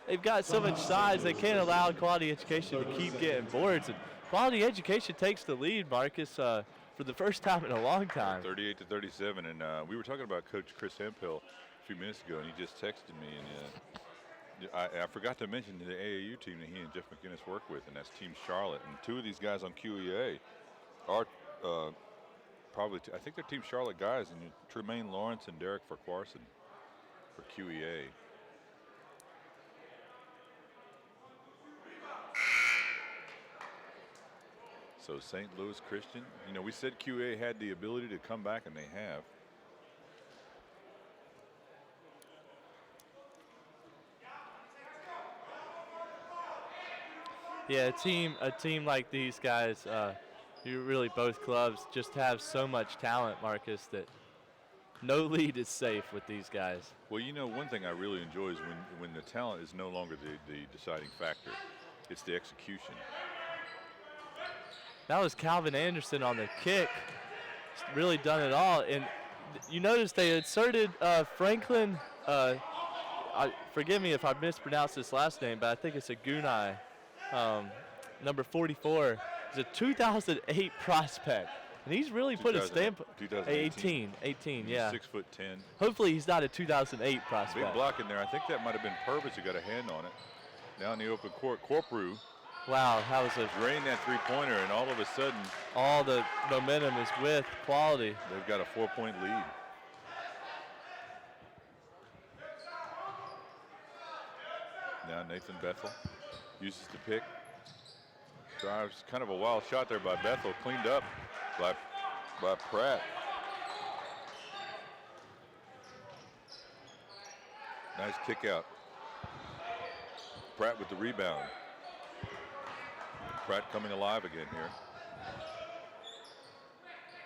they've got so much size, they can't allow quality education to keep getting boards. And quality education takes the lead, Marcus, for the first time in a long time. 38-37, and we were talking about Coach Chris Hemphill a few minutes ago, and he just texted me, and I forgot to mention the AAU team that he and Jeff McGinnis work with, and that's Team Charlotte. And two of these guys on QEA are probably, I think they're Team Charlotte guys, and Tremaine Lawrence and Derek Farquharson for QEA. So St. Louis Christian, you know, we said QA had the ability to come back, and they have. Yeah, a team like these guys, You really, both clubs just have so much talent, Marcus, that no lead is safe with these guys. Well, you know, one thing I really enjoy is when the talent is no longer the deciding factor. It's the execution. That was Calvin Anderson on the kick. He's really done it all. And you notice they inserted Franklin, forgive me if I mispronounced his last name, but I think it's a Gunai, number 44. He's a 2008 prospect. And he's really put a stamp. 2018. 18, yeah. 6'10". Hopefully he's not a 2008 prospect. Big block in there. I think that might have been Purvis who got a hand on it. Now in the open court, Corprew Wow, that was a drained that three-pointer, and all of a sudden, all the momentum is with quality. they've got a 4-point lead. Now Nathan Bethel uses the pick. Drives, kind of a wild shot there by Bethel, cleaned up by Pratt. Nice kick out. Pratt with the rebound. Pratt coming alive again here.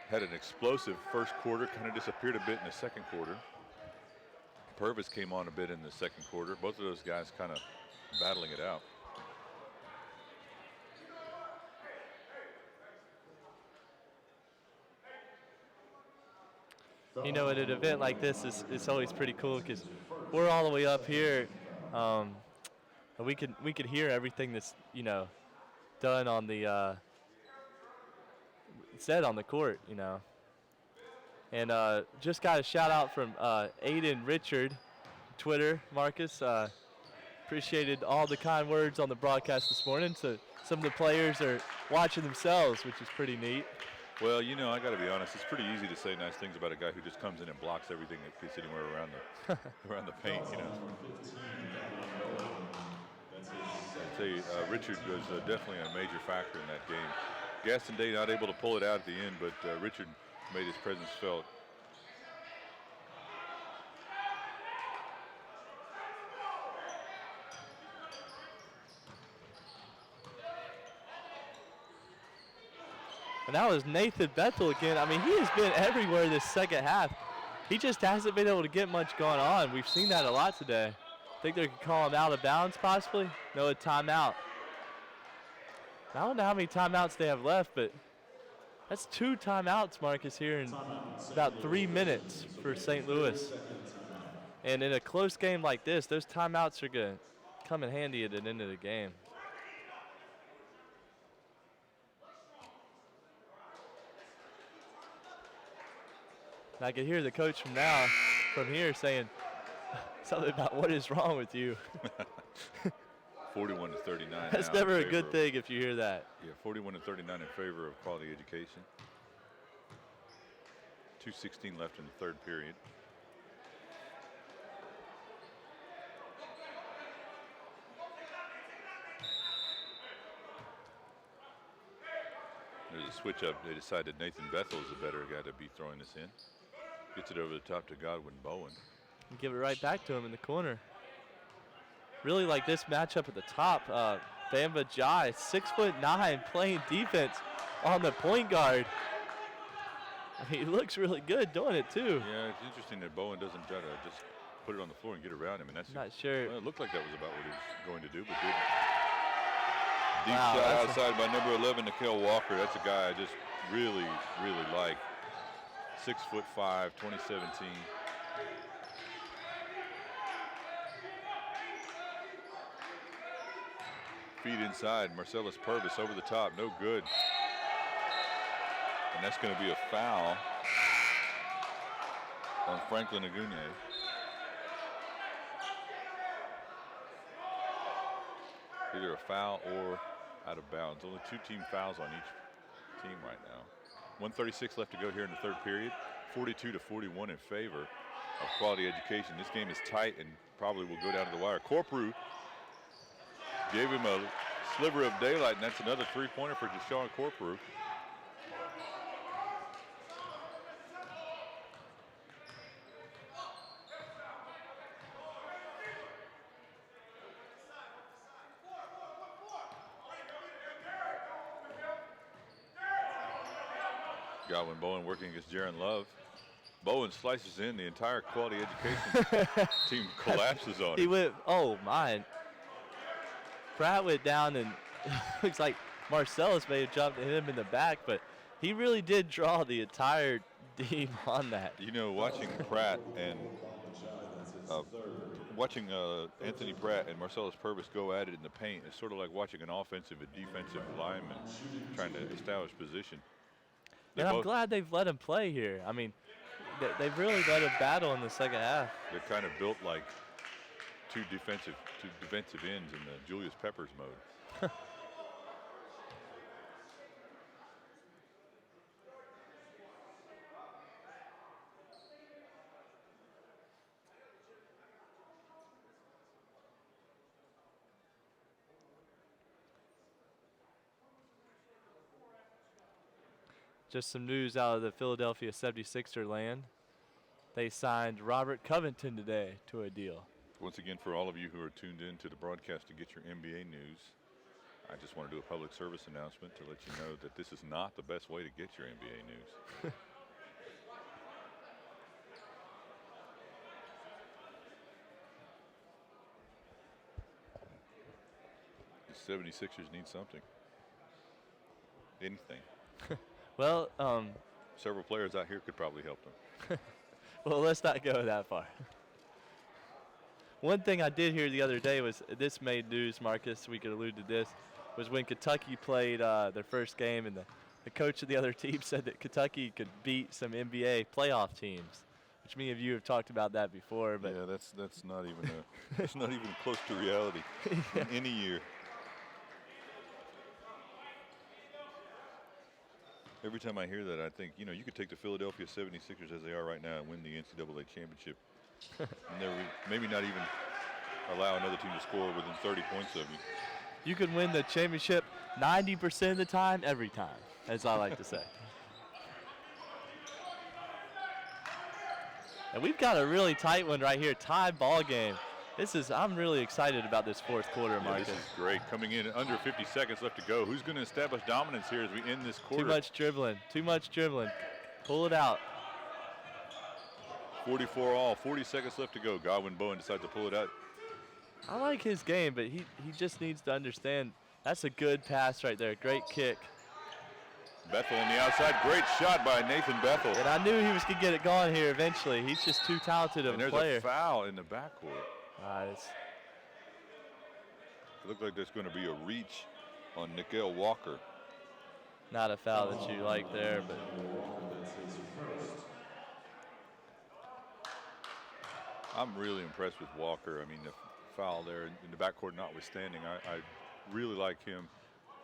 Had an explosive first quarter, kind of disappeared a bit in the second quarter. Purvis came on a bit in the second quarter. Both of those guys kind of battling it out. You know, at an event like this, it's always pretty cool because we're all the way up here, and we could hear everything that's, you know, done on the said on the court, you know. And just got a shout out from Aiden Richard, Twitter, Marcus. Appreciated all the kind words on the broadcast this morning. So some of the players are watching themselves, which is pretty neat. Well, you know, I got to be honest. It's pretty easy to say nice things about a guy who just comes in and blocks everything that gets anywhere around the around the paint. You know. I'd say Richard was definitely a major factor in that game. Gaston Day not able to pull it out at the end, but Richard made his presence felt. And that was Nathan Bethel again. I mean, he has been everywhere this second half. He just hasn't been able to get much going on. We've seen that a lot today. Think they could call him out of bounds possibly? No, a timeout. I don't know how many timeouts they have left, but that's 2 timeouts, Marcus, here in about 3 minutes for St. Louis. And in a close game like this, those timeouts are going to come in handy at the end of the game. And I can hear the coach from here saying something about what is wrong with you. 41 to 39. That's never a good thing if you hear that. Yeah, 41 to 39 in favor of quality education. 2:16 left in the third period. There's a switch up. They decided Nathan Bethel is a better guy to be throwing this in. Gets it over the top to Godwin Bowen. And give it right back to him in the corner. Really like this matchup at the top. Bamba Jai, 6'9", playing defense on the point guard. I mean, he looks really good doing it too. Yeah, it's interesting that Bowen doesn't try to just put it on the floor and get around him. And that's not sure. Well, it looked like that was about what he was going to do, but didn't. Deep Wow, shot outside by number 11, Nikhil Walker. That's a guy I just really, really like. 6'5", 2017. Feed inside, Marcellus Purvis over the top, no good. And that's going to be a foul on Franklin Agunye. Either a foul or out of bounds. Only 2 team fouls on each team right now. 1:36 left to go here in the third period. 42 to 41 in favor of quality education. This game is tight and probably will go down to the wire. Corprew gave him a sliver of daylight, and that's another three-pointer for Deshaun Corprew. Godwin Bowen working against Jaron Love. Bowen slices in. The entire quality education team collapses on He him. went, oh, mine. Pratt went down, and looks like Marcellus may have jumped at him in the back, but he really did draw the entire team on that. You know, watching Pratt and watching Anthony Pratt and Marcellus Purvis go at it in the paint is sort of like watching an offensive and defensive lineman trying to establish position. And I'm glad they've let him play here. I mean, they've really let him battle in the second half. They're kind of built like two defensive ends in the Julius Peppers mode. Just some news out of the Philadelphia 76er land. They signed Robert Covington today to a deal. Once again, for all of you who are tuned in to the broadcast to get your NBA news, I just want to do a public service announcement to let you know that this is not the best way to get your NBA news. The 76ers need something. Anything. Well, Several players out here could probably help them. well, let's not go that far. One thing I did hear the other day was, this made news, Marcus, we could allude to this, was when Kentucky played their first game, and the coach of the other team said that Kentucky could beat some NBA playoff teams, which many of you have talked about that before. But yeah, that's not even that's not even close to reality in any year. Every time I hear that, I think, you know, you could take the Philadelphia 76ers as they are right now and win the NCAA championship. And maybe not even allow another team to score within 30 points of you. You can win the championship 90% of the time, every time, as I like to say. And we've got a really tight one right here, tie ball game. I'm really excited about this fourth quarter, Marcus. This is great. Coming in under 50 seconds left to go. Who's going to establish dominance here as we end this quarter? Too much dribbling. Pull it out. 44 all, 40 seconds left to go. Godwin Bowen decides to pull it out. I like his game, but he just needs to understand that's a good pass right there. Great kick. Bethel on the outside. Great shot by Nathan Bethel. And I knew he was going to get it going here eventually. He's just too talented of a player. And there's a foul in the backcourt. It looked like there's going to be a reach on Nickel Walker. Not a foul that you like there, but I'm really impressed with Walker. I mean, the foul there in the backcourt notwithstanding, I really like him.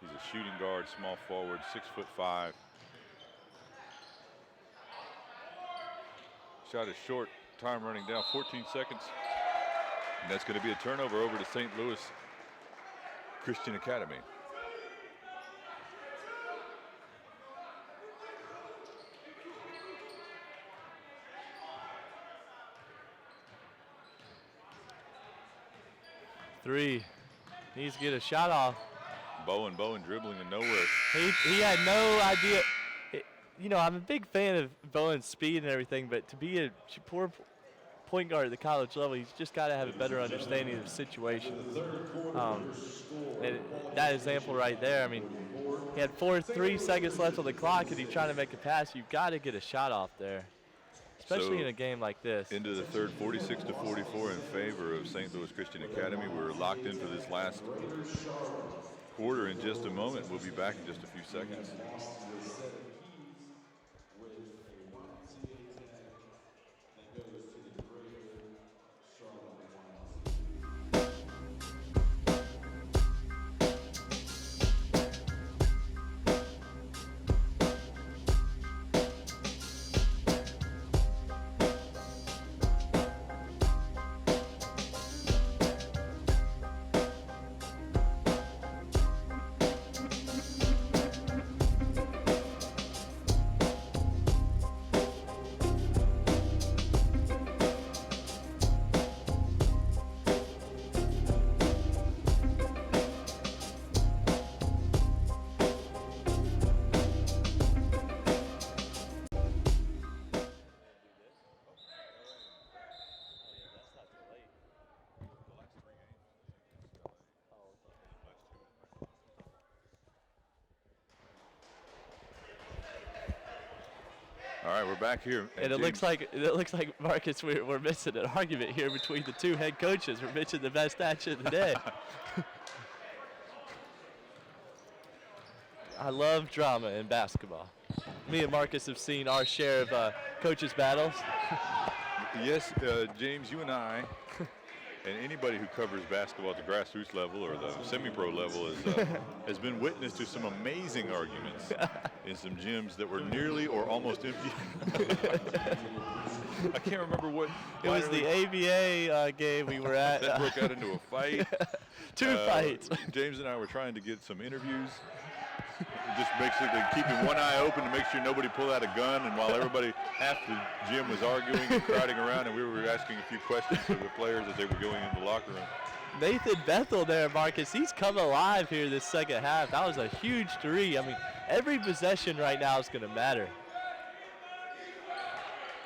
He's a shooting guard, small forward, 6'5". Shot is short, time running down, 14 seconds. And that's going to be a turnover over to St. Louis Christian Academy. three. Needs to get a shot off. Bowen dribbling in nowhere. He had no idea. You know, I'm a big fan of Bowen's speed and everything, but to be a poor point guard at the college level, he's just got to have a better understanding of the situation. And that example right there, I mean, he had 3 seconds left on the clock, and he's trying to make a pass. You've got to get a shot off there, especially in a game like this. Into the third, 46-44 in favor of St. Louis Christian Academy. We're locked in for this last quarter in just a moment. We'll be back in just a few seconds. All right, we're back here. And it looks like Marcus, we're missing an argument here between the two head coaches. We're missing the best action of the day. I love drama in basketball. Me and Marcus have seen our share of coaches' battles. Yes, James, you and I, and anybody who covers basketball at the grassroots level or the semi-pro level has been witness to some amazing arguments in some gyms that were nearly or almost empty. I can't remember what. It was the ABA game we were at. That broke out into a fight. Two fights. James and I were trying to get some interviews. Just basically keeping one eye open to make sure nobody pulled out a gun, and while half the gym was arguing and crowding around, and we were asking a few questions to the players as they were going into the locker room. Nathan Bethel there, Marcus, he's come alive here this second half. That was a huge three. I mean, every possession right now is going to matter.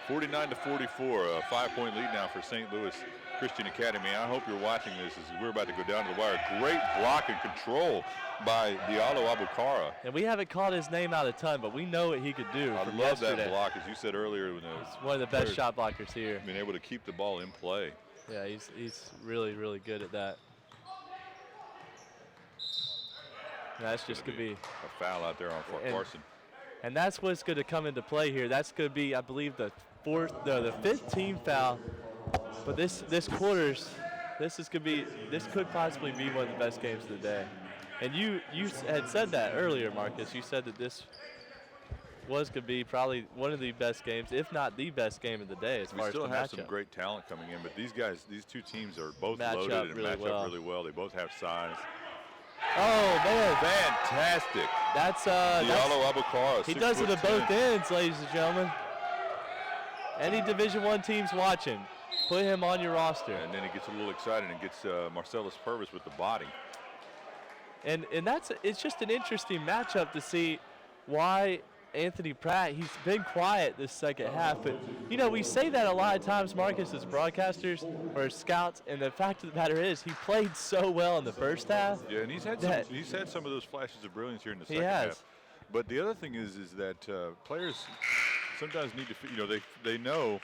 49-44, a 5-point lead now for St. Louis Christian Academy. I hope you're watching this as we're about to go down to the wire. Great block and control by Diallo Abukara. And we haven't called his name out a ton, but we know what he could do. I love that block, as you said earlier. When it's one of the best shot blockers here. Being able to keep the ball in play. Yeah, he's really, really good at that. That's just going to be a foul out there on Carson. And that's what's going to come into play here. That's going to be, I believe, the fifth team foul. But this could possibly be one of the best games of the day. And you had said that earlier, Marcus. You said that this was going to be probably one of the best games, if not the best game of the day as far as the matchup. We still have some great talent coming in, but these two teams are both loaded and match up really well. They both have size. Oh, man. Fantastic. That's Diallo Abukara. He does it at both ends, ladies and gentlemen. Any Division I teams watching, put him on your roster. And then he gets a little excited and gets Marcellus Purvis with the body. And it's just an interesting matchup to see why Anthony Pratt, he's been quiet this second half. But, you know, we say that a lot of times, Marcus, as broadcasters or scouts, and the fact of the matter is he played so well in the first half. Yeah, and he's had some of those flashes of brilliance here in the second half. But the other thing is that players sometimes need to, they know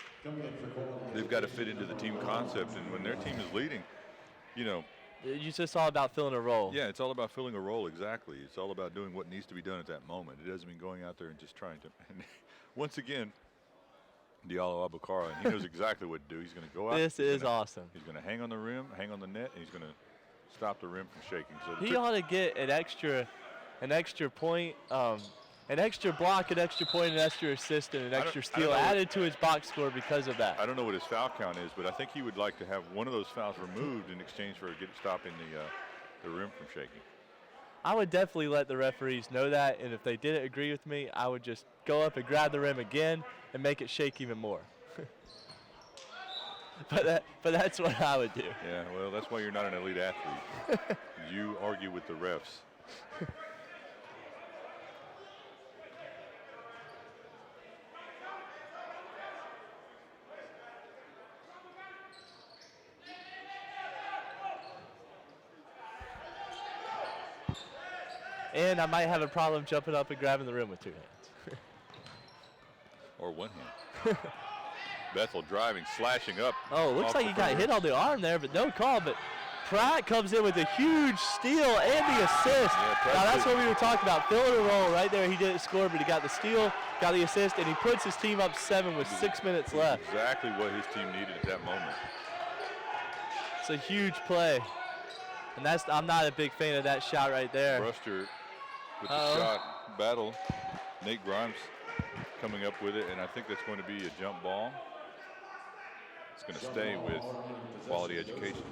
they've got to fit into the team concept, and when their team is leading, it's just all about filling a role. Yeah, it's all about filling a role, exactly. It's all about doing what needs to be done at that moment. It doesn't mean going out there and just trying to. And once again, Diallo Abukara, and he knows exactly what to do. He's going to go out. This is awesome. He's going to hang on the rim, hang on the net, and he's going to stop the rim from shaking. So he ought to get an extra point, an extra block, an extra point, an extra assist, and an extra steal added to his box score because of that. I don't know what his foul count is, but I think he would like to have one of those fouls removed in exchange for stopping the rim from shaking. I would definitely let the referees know that, and if they didn't agree with me, I would just go up and grab the rim again and make it shake even more. But that's what I would do. Yeah, well, that's why you're not an elite athlete. You argue with the refs. And I might have a problem jumping up and grabbing the rim with two hands. Or one hand. Bethel driving, slashing up. Oh, looks like he got hit on the arm there, but no call. But Pratt comes in with a huge steal and the assist. Yeah, now, that's what we were talking about. Filling a role right there. He didn't score, but he got the steal, got the assist, and he puts his team up 7 with 6 minutes left. Exactly what his team needed at that moment. It's a huge play. And I'm not a big fan of that shot right there. Bruster with the shot battle. Nate Grimes coming up with it, and I think that's going to be a jump ball. It's going to stay with Quality Education.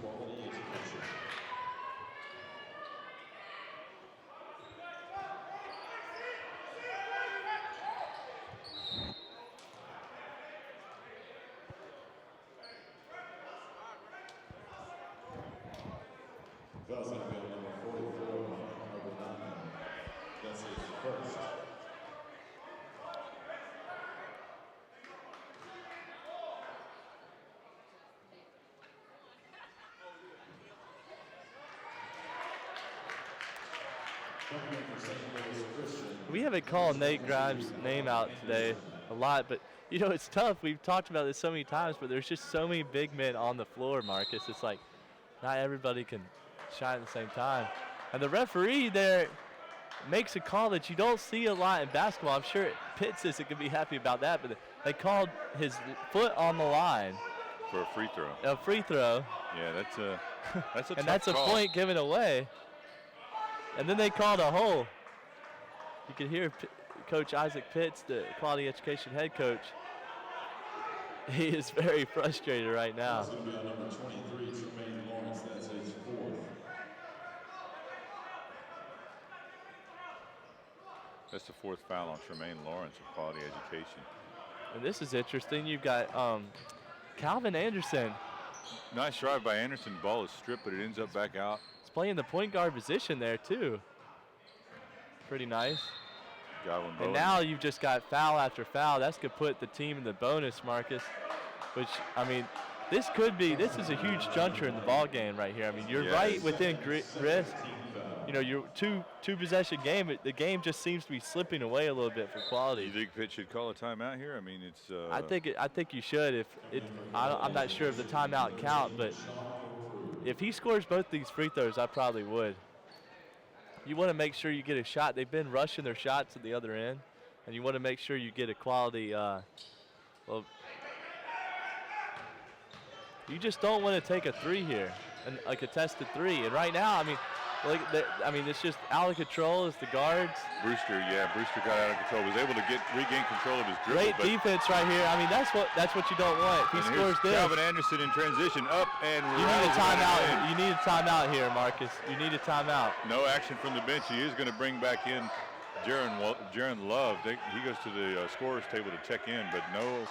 That's going to be number 44, number 9. That's his first. We haven't called Nate Grimes' name out today. a lot. But, you know, it's tough. We've talked about this so many times, but there's just so many big men on the floor, Marcus. It's like not everybody can shine at the same time. And the referee there makes a call that you don't see a lot in basketball. I'm sure Pitts isn't going to be happy about that, but they called his foot on the line. For a free throw. A free throw. Yeah, that's a and tough that's a call. point given away. And then they called a hole. You can hear Coach Isaac Pitts, the quality education head coach. He is very frustrated right now. That's going to be on number 23, Tremaine Lawrence. That's his 4th. That's the 4th foul on Tremaine Lawrence of quality education. And this is interesting. You've got Calvin Anderson. Nice drive by Anderson. Ball is stripped, but it ends up back out. He's playing the point guard position there, too. Pretty nice. Godwin And Bowen. now you've just got foul after foul. That's going to put the team in the bonus, Marcus, which, I mean, this is a huge juncture in the ball game right here. I mean, you're right within risk. You know, you're two possession game. The game just seems to be slipping away a little bit for quality. You think Pitt should call a timeout here? I mean, it's. I think you should. I'm not sure if the timeout count, but if he scores both these free throws, I probably would. You want to make sure you get a shot. They've been rushing their shots at the other end, and you want to make sure you get a quality. Well, you just don't want to take a three here, and a contested three. And right now, I mean, it's just out of control as the guards. Brewster got out of control. Was able to regain control of his dribble. Great defense right here. I mean, that's what you don't want. If he scores this, Calvin Anderson in transition, up and you need a timeout. You need a timeout here, Marcus. You need a timeout. No action from the bench. He is going to bring back in Jaron Love. He goes to the scorer's table to check in, but no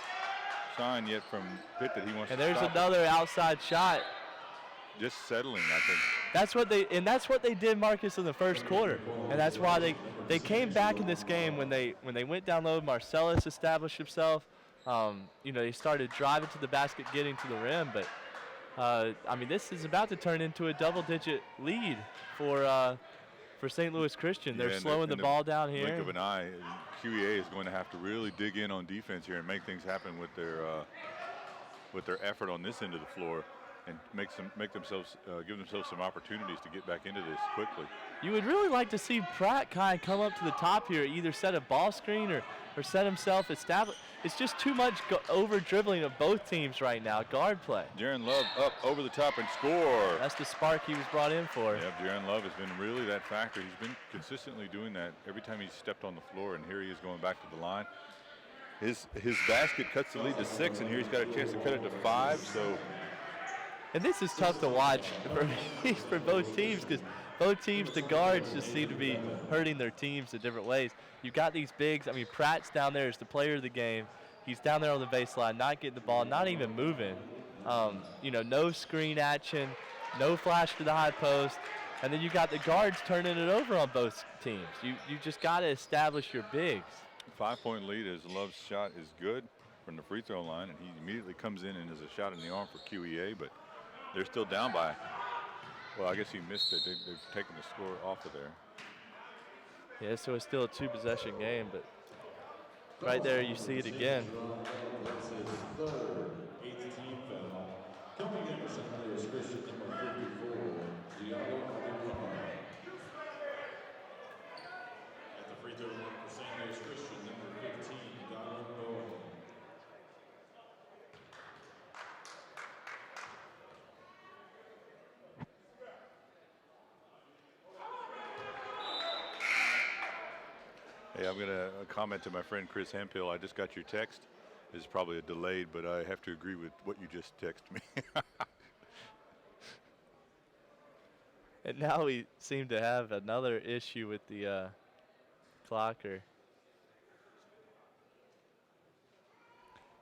sign yet from Pitt that he wants And to there's stop another outside shot. Just settling, I think. That's what they did, Marcus, in the first quarter, and that's why they came back in this game when they went down low. Marcellus established himself. You know, they started driving to the basket, getting to the rim, but I mean, this is about to turn into a double-digit lead for St. Louis Christian. They're slowing the ball down here. Blink of an eye, QEA is going to have to really dig in on defense here and make things happen with their effort on this end of the floor, and give themselves some opportunities to get back into this quickly. You would really like to see Pratt kind of come up to the top here, either set a ball screen or set himself established. It's just too much over dribbling of both teams right now. Guard play. Jaron Love up over the top and score. That's the spark he was brought in for. Yeah, Jaron Love has been really that factor. He's been consistently doing that every time he's stepped on the floor, and here he is going back to the line. His basket cuts the lead to 6, and here he's got a chance to cut it to 5. So. And this is tough to watch for both teams, because both teams, the guards just seem to be hurting their teams in different ways. You've got these bigs. I mean, Pratt's down there as the player of the game. He's down there on the baseline, not getting the ball, not even moving. You know, no screen action, no flash to the high post. And then you got the guards turning it over on both teams. You just got to establish your bigs. 5-point lead as Love's shot is good from the free throw line, and he immediately comes in and has a shot in the arm for QEA, but they're still down by, well, I guess he missed it. They've taken the score off of there. Yeah, so it's still a 2-possession game, but right there you see it again. That's his 3rd, 8th team foul. Coming in for St. Louis Christian, number 54, Diallo. At the free throw line for St. Louis Christian, number 15, Godwin Bowen. Hey, I'm going to comment to my friend Chris Hemphill. I just got your text. It's probably a delayed, but I have to agree with what you just texted me. And now we seem to have another issue with the clocker.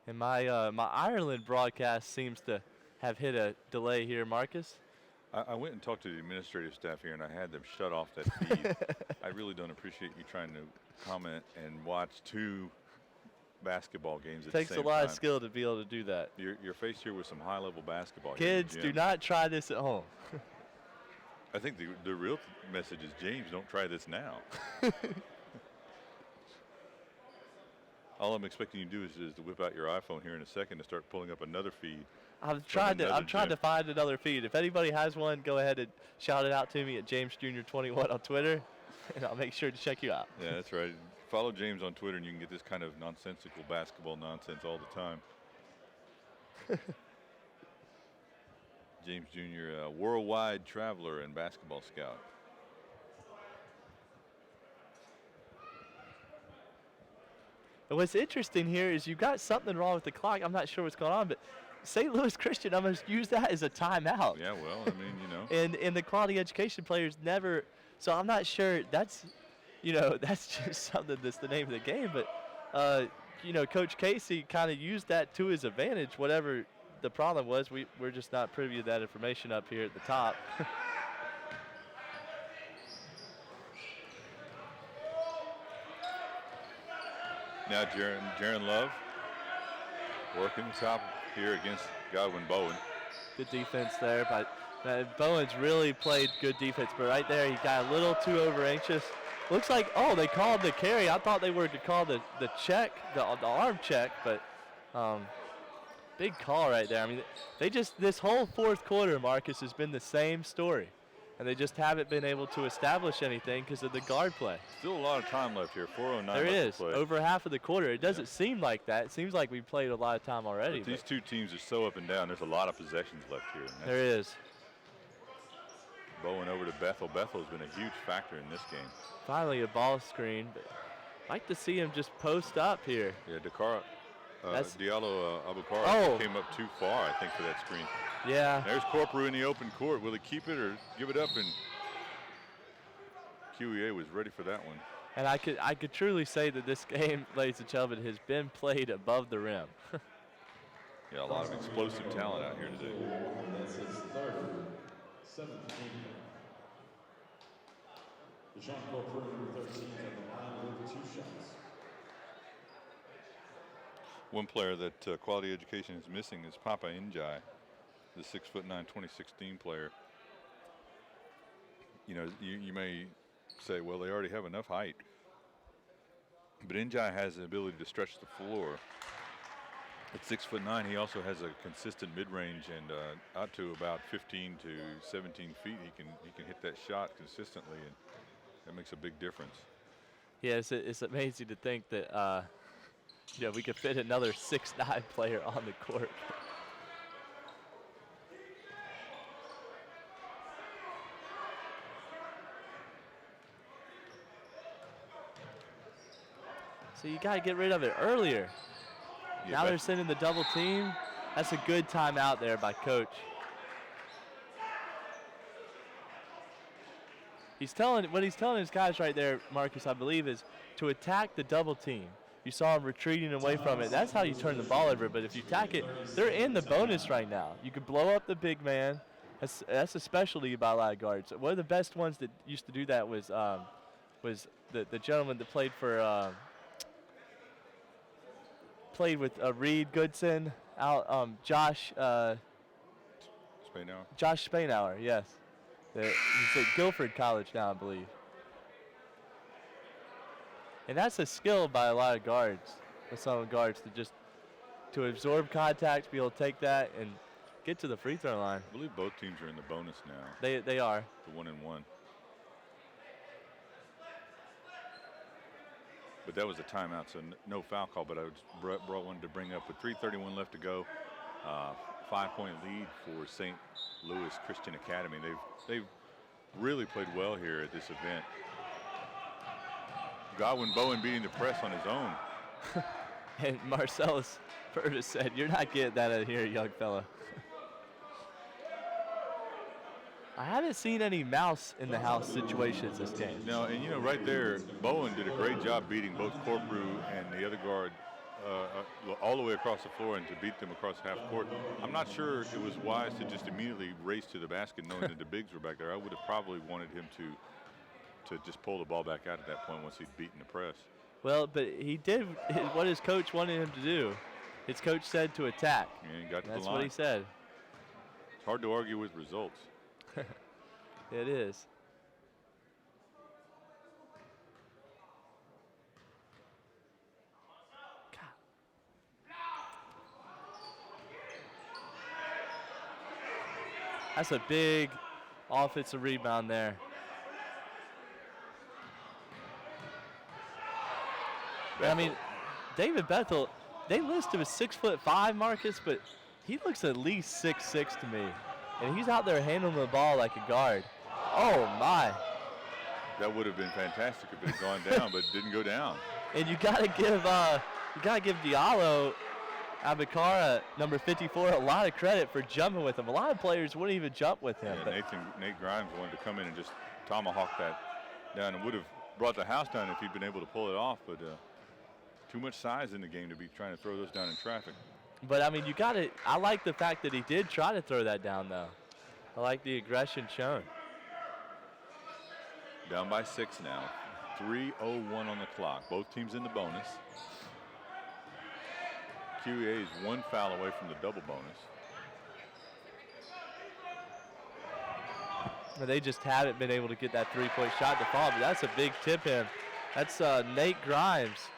And my Ireland broadcast seems to have hit a delay here, Marcus. I went and talked to the administrative staff here, and I had them shut off that feed. I really don't appreciate you trying to comment and watch 2 basketball games at the same time. Takes a lot of skill to be able to do that. You're faced here with some high-level basketball. Kids, do not try this at home. I think the real message is, James, don't try this now. All I'm expecting you to do is to whip out your iPhone here in a second to start pulling up another feed. I'm trying another to gym. find another feed. If anybody has one, go ahead and shout it out to me at James Jr. 21 on Twitter, and I'll make sure to check you out. Yeah, that's right. Follow James on Twitter, and you can get this kind of nonsensical basketball nonsense all the time. James Jr., worldwide traveler and basketball scout. And what's interesting here is you've got something wrong with the clock. I'm not sure what's going on, but St. Louis Christian almost used that as a timeout. Yeah, well, I mean, you know. And the quality education players never. So I'm not sure that's, that's just something that's the name of the game. But, Coach Casey kind of used that to his advantage. Whatever the problem was, we're just not privy to that information up here at the top. Now Jaron Love working the top here against Godwin Bowen. Good defense there, but Bowen's really played good defense. But right there, he got a little too over anxious. Looks like, they called the carry. I thought they were to call the check, the arm check, but big call right there. I mean, this whole fourth quarter, Marcus, has been the same story. And they just haven't been able to establish anything because of the guard play. Still a lot of time left here, 4:09 There left is, to play. over half of the quarter. It doesn't seem like that. It seems like we've played a lot of time already. But these two teams are so up and down. There's a lot of possessions left here. There is. Bowen over to Bethel. Bethel's been a huge factor in this game. Finally a ball screen, but I'd like to see him just post up here. Yeah, Diallo Abukara Oh. came up too far, I think, for that screen. Yeah. There's Corprew in the open court. Will he keep it or give it up? And QEA was ready for that one. And I could truly say that this game, ladies and gentlemen, has been played above the rim. Yeah, a lot of explosive talent out here today. That's his third, 7th team. Deshaun Corprew, number 13, at the line with 2 shots. One player that Quality Education is missing is Papa Njai, the 6'9", 2016 player. You know, you may say, well, they already have enough height. But Njai has the ability to stretch the floor. At 6'9", he also has a consistent mid-range, and out to about 15 to 17 feet, he can hit that shot consistently, and that makes a big difference. Yeah, it's amazing to think that we could fit another 6'9" player on the court. So you got to get rid of it earlier. Yeah, Now they're sending the double team. That's a good timeout there by Coach. What he's telling his guys right there, Marcus, I believe, is to attack the double team. You saw him retreating away from it. That's how you turn the ball over. But if you attack it, they're in the bonus right now. You could blow up the big man. That's a specialty by a lot of guards. One of the best ones that used to do that was the gentleman that played for played with Reed Goodson, Josh Spainhour. Josh Spainhour, yes. He's at Guilford College now, I believe. And that's a skill by a lot of guards, for some guards, to absorb contact, be able to take that and get to the free throw line. I believe both teams are in the bonus now. They are. The 1-1. But that was a timeout, so no foul call. But I brought one to bring up with 3:31 left to go. 5-point lead for St. Louis Christian Academy. They've really played well here at this event. Godwin Bowen beating the press on his own. And Marcellus Purvis said, "You're not getting that out of here, young fella." I haven't seen any mouse in the house situations this game. No, and right there, Bowen did a great job beating both Corprew and the other guard all the way across the floor and to beat them across half court. I'm not sure it was wise to just immediately race to the basket knowing that the bigs were back there. I would have probably wanted him to just pull the ball back out at that point once he'd beaten the press. Well, but he did what his coach wanted him to do. His coach said to attack. And he got to the That's line. what he said. It's hard to argue with results. It is. That's a big offensive rebound there. And I mean, David Bethel, they list him as 6'5", Marcus, but he looks at least 6'6" to me. And he's out there handling the ball like a guard. Oh my. That would have been fantastic if it had gone down, but it didn't go down. And you gotta give Diallo, Abikara, number 54, a lot of credit for jumping with him. A lot of players wouldn't even jump with him. Yeah, Nate Grimes wanted to come in and just tomahawk that down, and would have brought the house down if he'd been able to pull it off, but too much size in the game to be trying to throw those down in traffic. But I mean, I like the fact that he did try to throw that down though. I like the aggression shown. Down by 6 now. 3:01 on the clock. Both teams in the bonus. QEA is 1 foul away from the double bonus. But they just haven't been able to get that three-point shot to fall, but that's a big tip in. That's Nate Grimes.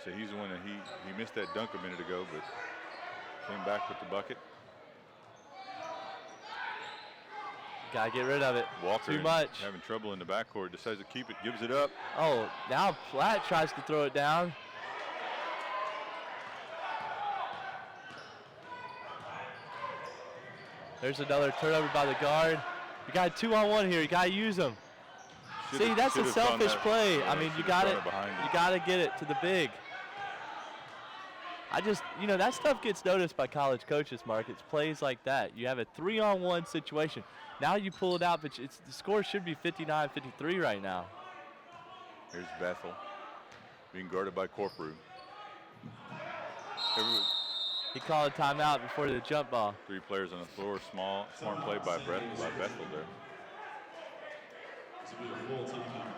So he's the one that he missed that dunk a minute ago, but came back with the bucket. Gotta get rid of it. Walker Too much. Having trouble in the backcourt. Decides to keep it, gives it up. Oh, now Platt tries to throw it down. There's another turnover by the guard. You got a 2-on-1 here. You gotta use them. See, that's a selfish play. Yeah, I mean, you gotta get it to the big. That stuff gets noticed by college coaches, Mark. It's plays like that. You have a 3-on-1 situation. Now you pull it out, but the score should be 59-53 right now. Here's Bethel being guarded by Corprew. He called a timeout before the jump ball. 3 players on the floor. Smart play by Bethel there. This will be a full team time.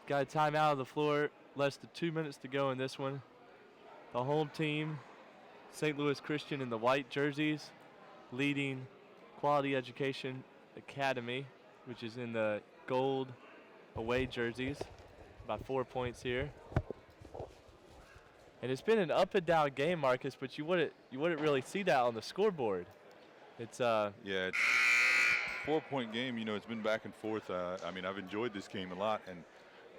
Got a timeout on the floor. Less than 2 minutes to go in this one. The home team, St. Louis Christian in the white jerseys, leading Quality Education Academy, which is in the gold away jerseys, by 4 points here. And it's been an up and down game, Marcus, but you wouldn't really see that on the scoreboard. It's Yeah, it's 4-point game. It's been back and forth. I mean, I've enjoyed this game a lot, and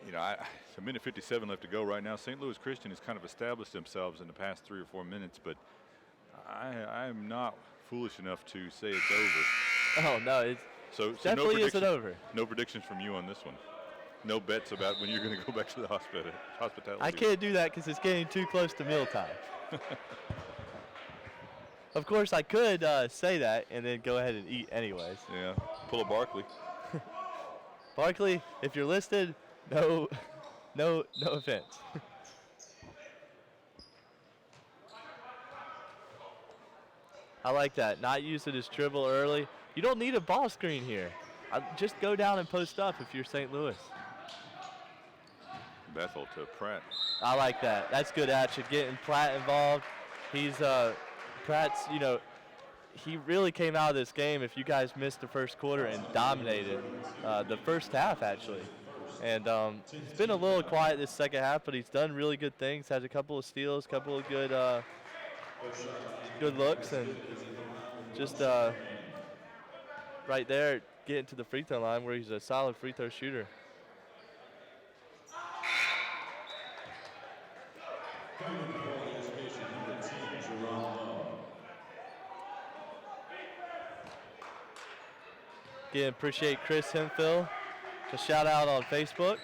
it's a minute 57 left to go right now. St. Louis Christian has kind of established themselves in the past 3 or 4 minutes, but I am not foolish enough to say it's over. Oh no, it definitely isn't over. No predictions from you on this one. No bets about when you're going to go back to the hospitality. I can't do that because it's getting too close to mealtime. Of course, I could say that and then go ahead and eat anyways. Yeah, pull a Barkley. Barkley, if you're listed, no offense. I like that. Not using his dribble early. You don't need a ball screen here. Just go down and post up if you're St. Louis. Bethel to Pratt. I like that. That's good action. Getting Pratt involved. He's Pratt's. He really came out of this game. If you guys missed the first quarter and dominated the first half actually. And he's been a little quiet this second half, but he's done really good things. Has a couple of steals, couple of good looks, and just right there getting to the free throw line where he's a solid free throw shooter. Again, appreciate Chris Hemphill. A shout out on Facebook.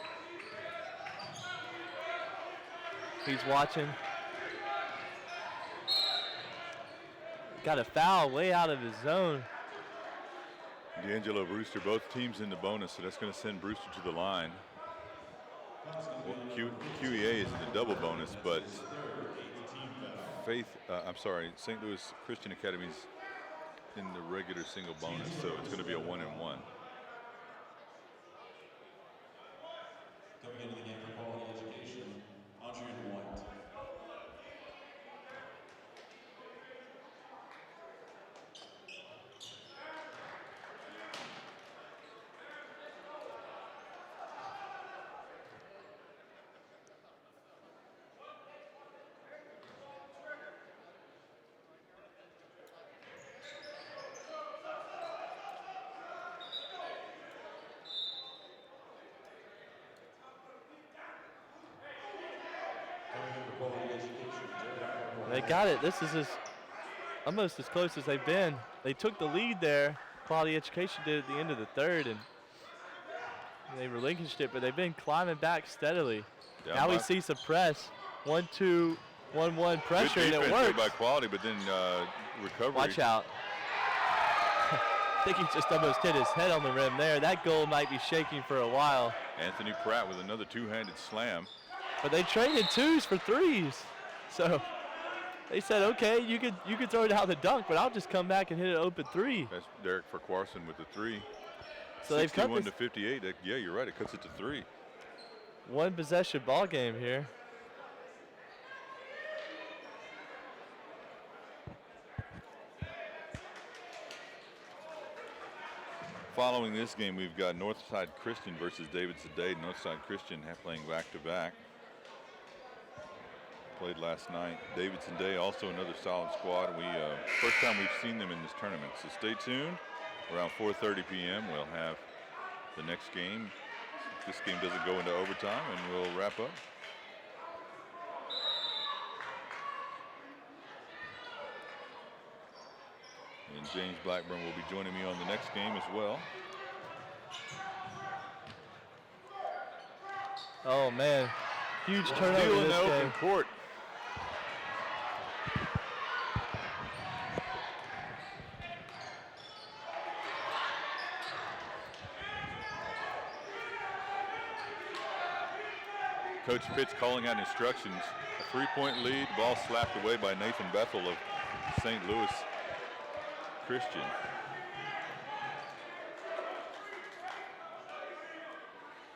He's watching. Got a foul way out of his zone. D'Angelo Brewster, both teams in the bonus, so that's going to send Brewster to the line. Well, QEA is in the double bonus, but St. Louis Christian Academy's in the regular single bonus, so it's going to be a 1-1. Coming into the game for Quality Education. They got it. This is almost as close as they've been. They took the lead there. Quality Education did at the end of the third, and they relinquished it, but they've been climbing back steadily. Down now we by- see some press. 1-2, 1-1 pressure, Good and it defense there works. by Quality, but then recovery. Watch out. I think he just almost hit his head on the rim there. That goal might be shaking for a while. Anthony Pratt with another two-handed slam. But they traded twos for threes. So they said, okay, you could throw down the dunk, but I'll just come back and hit an open three. That's Derek Farquharson with the three. So they've cut 61 this to 58. Yeah, you're right. It cuts it to 3. one possession ball game here. Following this game, we've got Northside Christian versus Davidson Day. Northside Christian playing back-to-back. Played last night. Davidson Day also another solid squad. We first time we've seen them in this tournament. So stay tuned. Around 4:30 p.m. we'll have the next game. If this game doesn't go into overtime, and we'll wrap up. And James Blackburn will be joining me on the next game as well. Oh man, huge turnover Steal in this the open game. court. Coach Pitts calling out instructions. A 3-point lead, ball slapped away by Nathan Bethel of St. Louis Christian.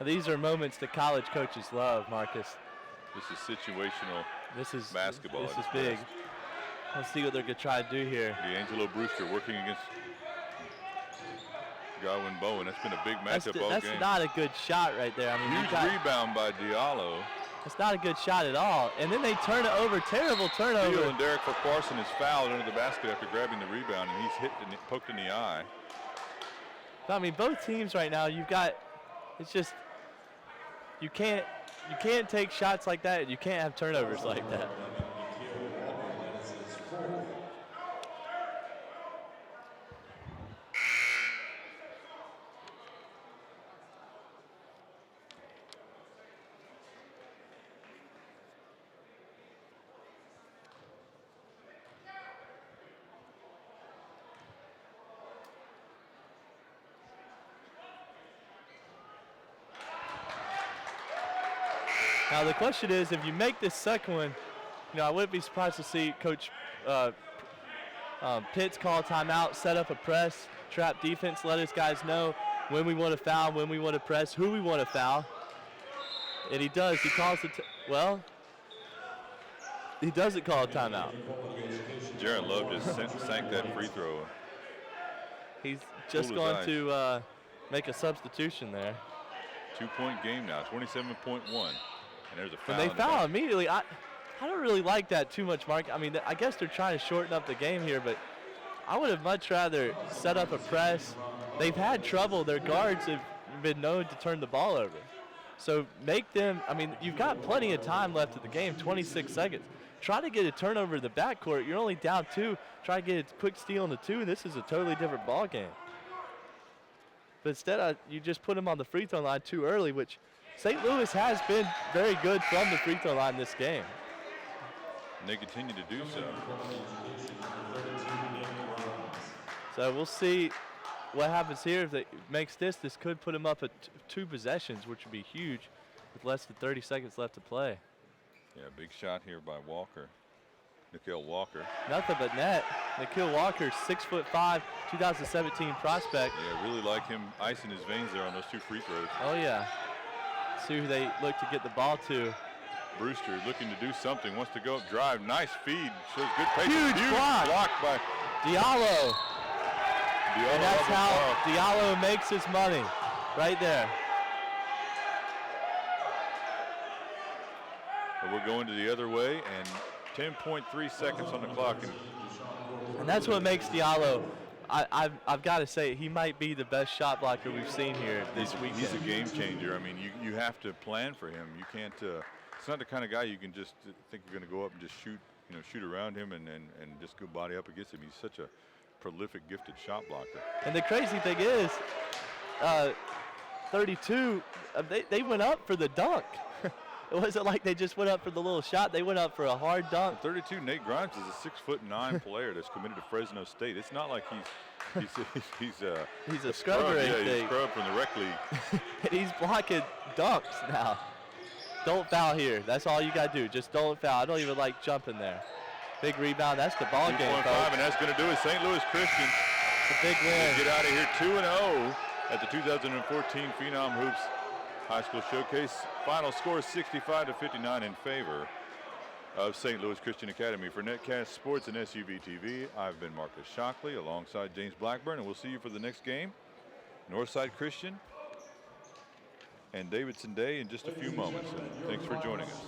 These are moments that college coaches love, Marcus. This is situational This is basketball. This at is its big. best. Let's see what they're gonna try to do here. D'Angelo Brewster working against Godwin Bowen. That's been a big matchup all That's game. not a good shot right there. I mean, you Huge got, rebound by Diallo. that's not a good shot at all. And then they turn it over. Terrible Steele turnover. and Derek Farquharson is fouled under the basket after grabbing the rebound, and he's hit and poked in the eye. I mean, both teams right now, you've got. It's just you can't take shots like that. And you can't have turnovers like that. Now the question is, if you make this second one, I wouldn't be surprised to see Coach Pitts call timeout, set up a press, trap defense, let his guys know when we want to foul, when we want to press, who we want to foul. And he does. He calls it. Well, he doesn't call a timeout. Jaron Love just sank that free throw. He's just Cool as going ice. to make a substitution there. 2-point game now, 27.1. And there's a foul. And they in the foul back. immediately. I don't really like that too much, Mark. I mean, I guess they're trying to shorten up the game here, but I would have much rather set up a press. They've had trouble. Their guards have been known to turn the ball over. So make them, I mean, you've got plenty of time left of the game, 26 seconds. Try to get a turnover in the backcourt. You're only down 2. Try to get a quick steal in the 2. This is a totally different ball game. But instead, you just put them on the free throw line too early, which St. Louis has been very good from the free throw line this game. And they continue to do so. So we'll see what happens here. If it makes this could put them up at 2 possessions, which would be huge with less than 30 seconds left to play. Yeah, big shot here by Walker. Nikhil Walker. Nothing but net. Nikhil Walker, 6'5", 2017 prospect. Yeah, really like him icing his veins there on those 2 free throws. Oh yeah. See who they look to get the ball to. Brewster looking to do something, wants to go up, drive, nice feed, shows good patience. Huge block. by Diallo. Diallo. And that's up the how foul. Diallo makes his money, right there. But we're going to the other way, and 10.3 seconds on the clock. And that's what makes Diallo, I've got to say, he might be the best shot blocker we've seen here this weekend. He's a game changer. I mean, you have to plan for him. You can't, it's not the kind of guy you can just think you're going to go up and just shoot shoot around him and just go body up against him. He's such a prolific, gifted shot blocker. And the crazy thing is, 32, they went up for the dunk. It wasn't like they just went up for the little shot. They went up for a hard dunk. 32, Nate Grimes is a 6'9" player that's committed to Fresno State. It's not like he's a scrub or Yeah, anything. he's a scrub from the rec league. And he's blocking dunks now. Don't foul here. That's all you got to do. Just don't foul. I don't even like jumping there. Big rebound. That's the ball game, 2.5, folks. and that's going to do it. St. Louis Christian It's a big win. get out of here 2-0 at the 2014 Phenom Hoops High School Showcase. Final score 65-59 in favor of St. Louis Christian Academy. For Netcast Sports and SUV TV, I've been Marcus Shockley alongside James Blackburn, and we'll see you for the next game. Northside Christian and Davidson Day in just a few moments. And thanks for joining us.